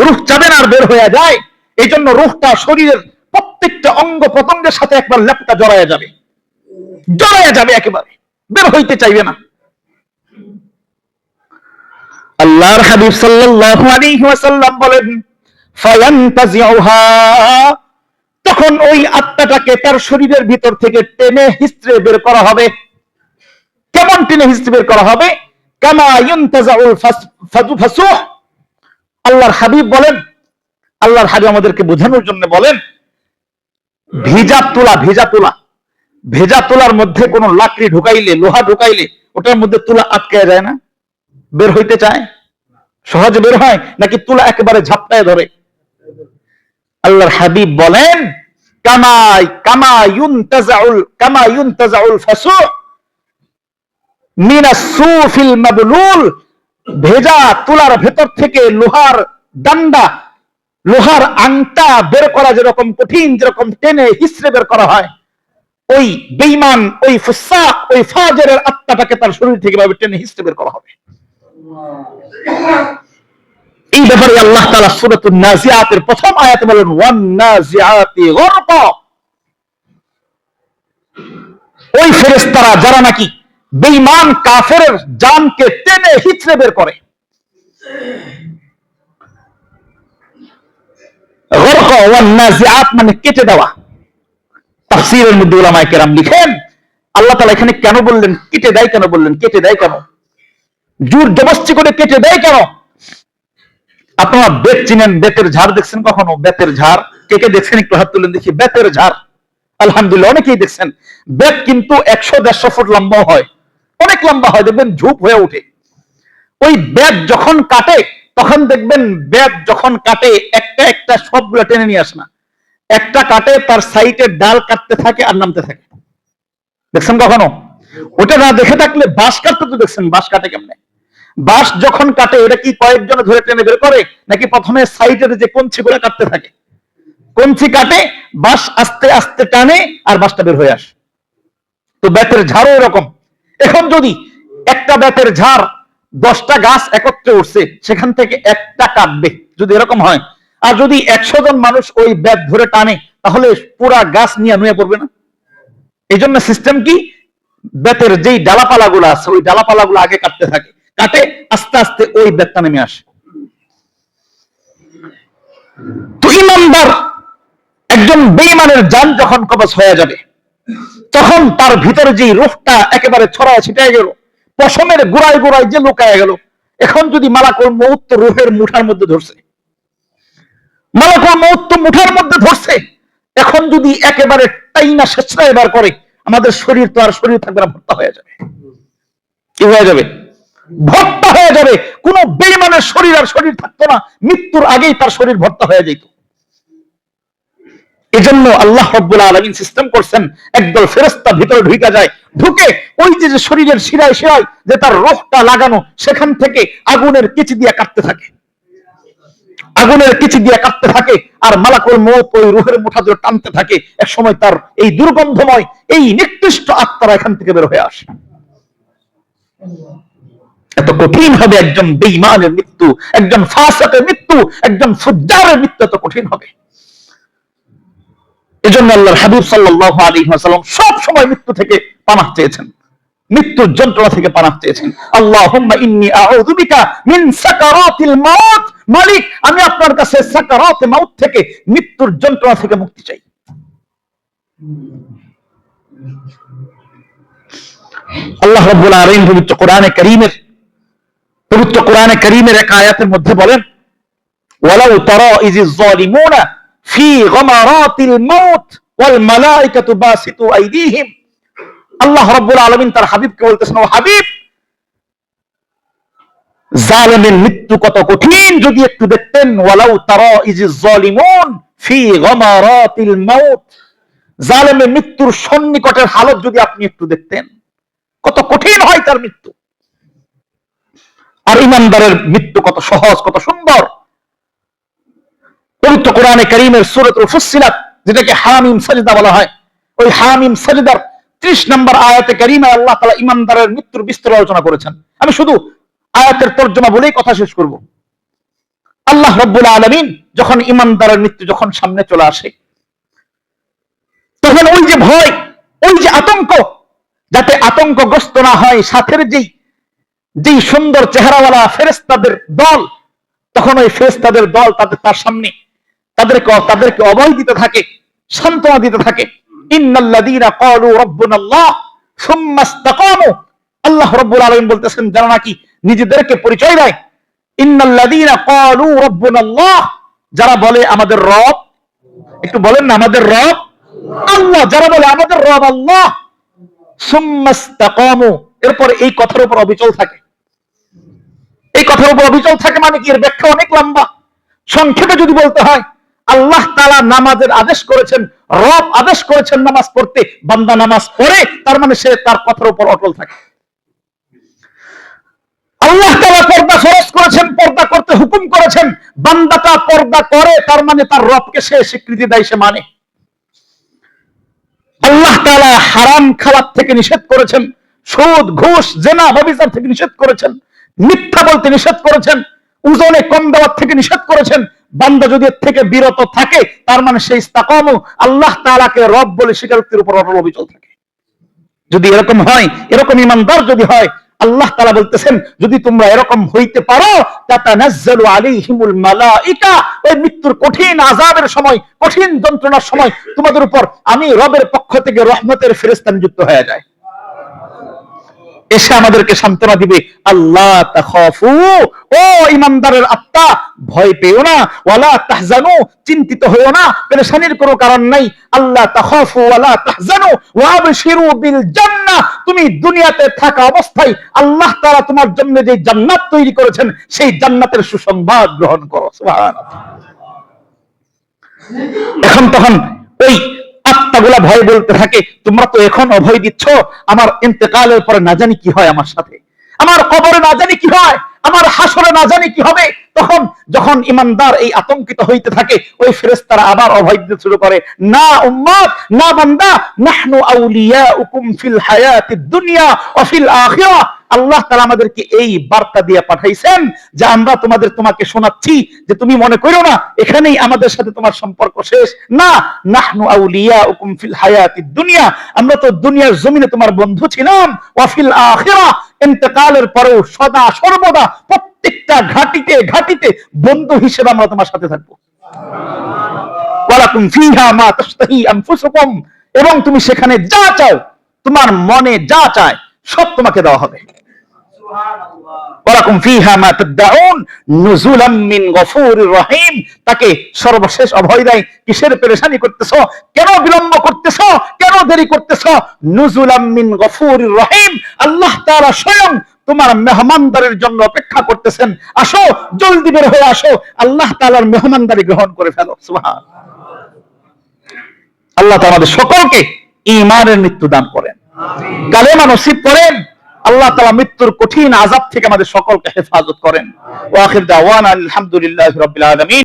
রূহ চাবে না আর বের হয়ে যায়। এই জন্য রূহটা শরীরের প্রত্যেকটা অঙ্গ প্রত্যঙ্গের সাথে একবার লেপটা জড়ায়া যাবে, একেবারে বের হইতে চাইবে না। আল্লাহর হাবিব সাল্লাল্লাহু আলাইহি ওয়াসাল্লাম বলেন, ফায়ানতাজিউহা, তখন ওই আত্মাটাকে তার শরীরের ভিতর থেকে টেনে হিস্ট্রে বের করা হবে। কেমন টেনে হিস্ট্রে বের করা হবে? কামা ইউনতাজাউল ফাসুহ। আল্লাহর হাবিব বলেন, আল্লাহর হাবিব আমাদেরকে বোঝানোর জন্য বলেন, ভেজা তুলার মধ্যে কোন লাকড়ি ঢুকাইলে, লোহা ঢুকাইলে ওটার মধ্যে তুলা আটকে যায় না? বের হইতে চায়? সহজে বের হয় নাকি তুলা একেবারে ঝাপটায় ধরে? আল্লাহর হাবিব বলেন, কামা ইউনতাজাউল ফাসুহ মিনাস সুফিল মাবলুল, ভেজা তুলার ভেতর থেকে লোহার ডান্ডা, লোহার আংটা বের করা যেরকম কঠিন, যেরকম টেনে হিসড়ে বের করা হয়, ওই বেঈমান, ওই ফুসাক, ওই ফাজেরের আত্মাটাকে তার শরীর থেকে ভাবে টেনে হিঁচড়ে বের করা হবে। এই ব্যাপারে আল্লাহ তাআলা সূরাতুন নাজিআতের প্রথম আয়াতে বলেন ওয়ান নাজিআতি গরকা। ওই ফেরেশতারা যারা নাকি বেঈমান কাফেরের জানকে টেনে হিঁচড়ে বের করে। গরকা ওয়ান নাজিআত মানে কেটে দেওয়া। তাফসীরের মধ্যে উলামায়ে কেরাম লিখেন আল্লাহ তাআলা এখানে কেন বললেন কেটে দেয়, কেন বললেন কেটে দেয়, কেন জোর জবরদস্তি করে কেটে দেয় কেন? আপনারা বেত চিনেন, বেতের ঝাড় দেখছেন কখনো? বেতের ঝাড় কে কে দেখছেন একটু হাত তুলেন দেখি। বেতের ঝাড় আলহামদুলিল্লাহ অনেকেই দেখছেন। বেত কিন্তু 100-150 ফুট লম্বা হয়, অনেক লম্বা হয়, দেখবেন ঝুপ হয়ে ওঠে। ওই বেত যখন কাটে তখন দেখবেন বেত যখন কাটে একটা একটা সবগুলো টেনে নিয়ে আসে না, একটা কাটে তার সাইডের ডাল কাটতে থাকে আর নামতে থাকে। দেখছেন কখনো? ওটা না দেখে থাকলে বাঁশ কাটতে তো দেখছেন, বাঁশ কাটে কেমনে? বাঁশ যখন কাটে এটা কি কয়েকজনে ধরে টেনে বের করে, নাকি প্রথমে সাইডের যে কঞ্চি গুলো কাটতে থাকে, কঞ্চি কাটে বাঁশ আস্তে আস্তে টানে আর বাঁশটা বের হয়ে আসে। তো বেতের ঝাড়ও এরকম। এখন যদি একটা বেতের ঝাড় 10টা গাছ একত্রে উঠছে, সেখান থেকে একটা কাটবে, যদি এরকম হয়, আর যদি 100 জন মানুষ ওই বেত ধরে টানে, তাহলে পুরা গাছ নিয়ে নুয়ে পড়বে না? এই জন্য সিস্টেম কি, বেতের যেই ডালাপালা গুলো আছে ওই ডালাপালা গুলো আগে কাটতে থাকে, কাটে আস্তে আস্তে ওই বেতটা নেমে আসে। তো ইমানদার একজন বেঈমানের জান যখন কবজ হয়ে যাবে, তখন তার ভিতরে যে রূহটা একেবারে ছড়ায় ছিটায় গেল, পশমের গোড়ায় গোড়ায় যে লুকায় গেল, এখন যদি মালাকুল মউত তো রূহের মুঠার মধ্যে ধরছে, মালাকুল মউত তো মুঠার মধ্যে ধরছে, এখন যদি একেবারে টাইনা শেষরা এবার করে, আমাদের শরীর তো আর শরীর থাকবে না, ভর্তা হয়ে যাবে। কি হয়ে যাবে? ভর্তা হয়ে যাবে। কোন বেঈমানের শরীর আর শরীর থাকতো না, মৃত্যুর আগেই তার শরীর ভর্তা হয়ে যেত। এজন্য আল্লাহ রাব্বুল আলামিন সিস্টেম করছেন, একদল ফেরেশতা ভিতরে ঢুকে যায়, ঢুকে ওই যে শরীরের শিরায় শিরায় যে তার রোগটা লাগানো, সেখান থেকে আগুনের কেচি দিয়ে কাটতে থাকে, আগুনের কেচি দিয়ে কাটতে থাকে, আর মালাকুল মউত ওই রূহের মুঠা ধরে টানতে থাকে। এক সময় তার এই দুর্গন্ধময় এই নিকৃষ্ট আত্মারা এখান থেকে বের হয়ে আসে। এত কঠিন হবে একজন বেঈমানের মৃত্যু, একজন ফাসিকের মৃত্যু, একজন ফুজ্জারের মৃত্যু এত কঠিন হবে। এজন্য আল্লাহর হাবিব সাল্লাল্লাহু আলাইহি ওয়াসাল্লাম সব সময় মৃত্যু থেকে পানাহ চেয়েছেন, মৃত্যুর যন্ত্রণা থেকে পানাহ চেয়েছেন। আল্লাহুম্মা ইন্নী আউযু বিকা মিন সাকারাতিল মাউত, মালিক আমি আপনার কাছে সাকারাতে মাউত থেকে, মৃত্যুর যন্ত্রণা থেকে মুক্তি চাই। আল্লাহ রাব্বুল আলামিন পবিত্র কোরআনে কারীমের এক আয়াতের মধ্যে বলেন ওয়ালাউ তারা ইযিজ যালিমুনা ফি গামারাতিল মাউত ওয়াল মালাইকাতু বাসিতু আইদিহিম। আল্লাহ রাব্বুল আলামিন তার হাবিবকে বলতেছেন, ও হাবিব, জালিমের মৃত্যু কত কঠিন যদি একটু দেখতেন। ওয়ালাউ তারা ইযিজ যালিমুন ফি গামারাতিল মাউত, জালিমের মৃত্যুর সন্নিকটের হালত যদি আপনি একটু দেখতেন, কত কঠিন হয় তার মৃত্যু। আর ইমানদারের মৃত্যু কত সহজ, কত সুন্দর। পবিত্র কোরআনে কারীমের সূরাতুল ফুসসিলাত, যেটাকে হামিম সাজদা বলা হয়, ওই হামিম সাজদার 30 নম্বর আয়াতে কারীমে আল্লাহ তাআলা ইমানদারের মৃত্যুর বিস্তার আলোচনা করেছেন। আমি শুধু আয়াতের তরজমা বলেই কথা শেষ করব। আল্লাহ রাব্বুল আলামিন যখন ইমানদারের মৃত্যু যখন সামনে চলে আসে, তখন ওই যে ভয়, ওই যে আতঙ্ক, যাতে আতঙ্কগ্রস্ত না হয় সাথের যেই সুন্দর চেহারাওয়ালা ফেরেশতাদের দল, তখন ওই ফেরেশতাদের দল তার সামনে তাদেরকে অভয় দিতে থাকে, সান্ত্বনা দিতে থাকে। ইন্নাল্লাযীনা ক্বালু রাব্বুনাল্লাহ সুম্মা ইসতাকামু, আল্লাহ রাব্বুল আলামিন বলতেছেন যারা নাকি নিজেদেরকে পরিচয় দেয়, ইন্নাল্লাযীনা ক্বালু রাব্বুনাল্লাহ, যারা বলে আমাদের রব, একটু বলেন না আমাদের রব আল্লাহ, যারা বলে আমাদের রব আল্লাহ, সুম্মা ইসতাকামু, এরপর এই কথার উপর অবিচল থাকে। এই কথার উপর অবিচল থাকে মানে কি? এর ব্যাখ্যা অনেক লম্বা। সংক্ষেপে যদি বলতে হয়, আল্লাহ তাআলা নামাজের আদেশ করেছেন, রব আদেশ করেছেন নামাজ পড়তে, বান্দা নামাজ পড়ে, তার মানে সে তার কথার উপর অটল থাকে। আল্লাহ তাআলা পর্দা ফরজ করেছেন, পর্দা করতে হুকুম করেছেন, বান্দাটা পর্দা করে, তার মানে তার রবকে সে স্বীকৃতি দেয়, সে মানে। আল্লাহ তাআলা হারাম খাওয়ার থেকে নিষেধ করেছেন, সুদ ঘুষ জেনা ব্যভিচার থেকে নিষেধ করেছেন, মিথ্যা বলতে নিষেধ করেছেন, ওজনে কম দেওয়ার থেকে নিষেধ করেছেন। বান্দা যদি এর থেকে বিরত থাকে তার মানে সেই ইস্তাকামু, আল্লাহ তাআলাকে রব বলে স্বীকারোক্তির উপর অটল অবিচল থাকে। যদি এরকম হয়, এরকম ইমানদার যদি হয়, আল্লাহ তাআলা বলতেছেন যদি তোমরা এরকম হইতে পারো তাতানাজ্জালু আলাইহিমুল মালাইকা, ওই মৃত্যুর কঠিন আযাবের সময়, কঠিন যন্ত্রণার সময় তোমাদের উপর আমি রবের পক্ষ থেকে রহমতের ফেরেশতা নিযুক্ত হয়ে যায়, এসে আমাদেরকে সান্ত্বনা দিবে। আল্লাহ তাখাফু, ও ইমানদারের আত্মা, ভয় পেও না, ওয়ালা তাহজানু, চিন্তিত হও না, পেরেশানির কোনো কারণ নাই। আল্লাহ তাখাফু ওয়ালা তাহজানু ওয়াবশিরু বিল জান্নাহ, তুমি দুনিয়াতে থাকা অবস্থায় আল্লাহ তাআলা তোমার জন্য যে জান্নাত তৈরি করেছেন সেই জান্নাতের সুসংবাদ গ্রহণ করো। সুবহানাল্লাহ। এখন তখন ওই আত্মাগুলা ভয় বলতে থাকে তোমরা তো এখন অভয় দিচ্ছ, আমার ইন্তেকালের পরে না জানি কি হয় আমার সাথে, আমার কবরে না জানি কি হয়, আমার হাসরে না জানি কি হবে। তখন যখন ইমানদার এই আতঙ্কিত হইতে থাকে, ওই ফেরেশতারা আবার অভয় দিতে শুরু করে, না উম্মত, না বান্দা, নাহনু আউলিয়াউকুম ফিল হায়াতিদ দুনিয়া ওয়া ফিল আখিরাহ, আল্লাহ তাআলা আমাদেরকে এই বার্তা দিয়ে পাঠাইছেন যে আমরা তোমাকে শোনাচ্ছি যে তুমি মনে করো না এখানেই আমাদের সাথে তোমার সম্পর্ক শেষ, না, নাহনু আউলিয়াউকুম ফিল হায়াতিদ দুনিয়া, আমরা তো দুনিয়ার জমিনে তোমার বন্ধু ছিলাম, ওয়া ফিল আখিরাহ, ইন্তেকালের পরেও সদা সর্বদা প্রত্যেকটা ঘাটিতে ঘাটিতে বন্ধু হিসেবে আমরা তোমার সাথে থাকবো। ওয়ালাকুম ফিহা মা তাশতাহি আনফুসুকুম, এবং তুমি সেখানে যা চাও, তোমার মনে যা চায় সব তোমাকে দেওয়া হবে। ওয়ালাকুম ফিহা মা তাদউন নুজুলাম মিন গফুরির রহিম, তাকে সর্বশেষ অভয় দেয়, কিসের পেরেশানি করতেছো, কেন বিলম্ব করতেছো, কেন দেরি করতেছো, নুজুলাম মিন গফুরির রহিম, আল্লাহ তাআলা স্বয়ং তোমার মেহমানদারির জন্য অপেক্ষা করতেছেন, আসো জলদি বের হয়ে আসো, আল্লাহ তাআলার মেহমানদারি গ্রহণ করে ফেলো। সুবহানাল্লাহ। আল্লাহ তাআলা আমাদের সকলকে ঈমানের মৃত্যু দান করেন, কালেমা নসিব করেন, আল্লাহ তাআলা মৃত্যুর কঠিন আযাব থেকে আমাদের সকলকে হেফাজত করেন। ওয়া আখির দাওয়ানা আলহামদুলিল্লাহি রাব্বিল আলামিন।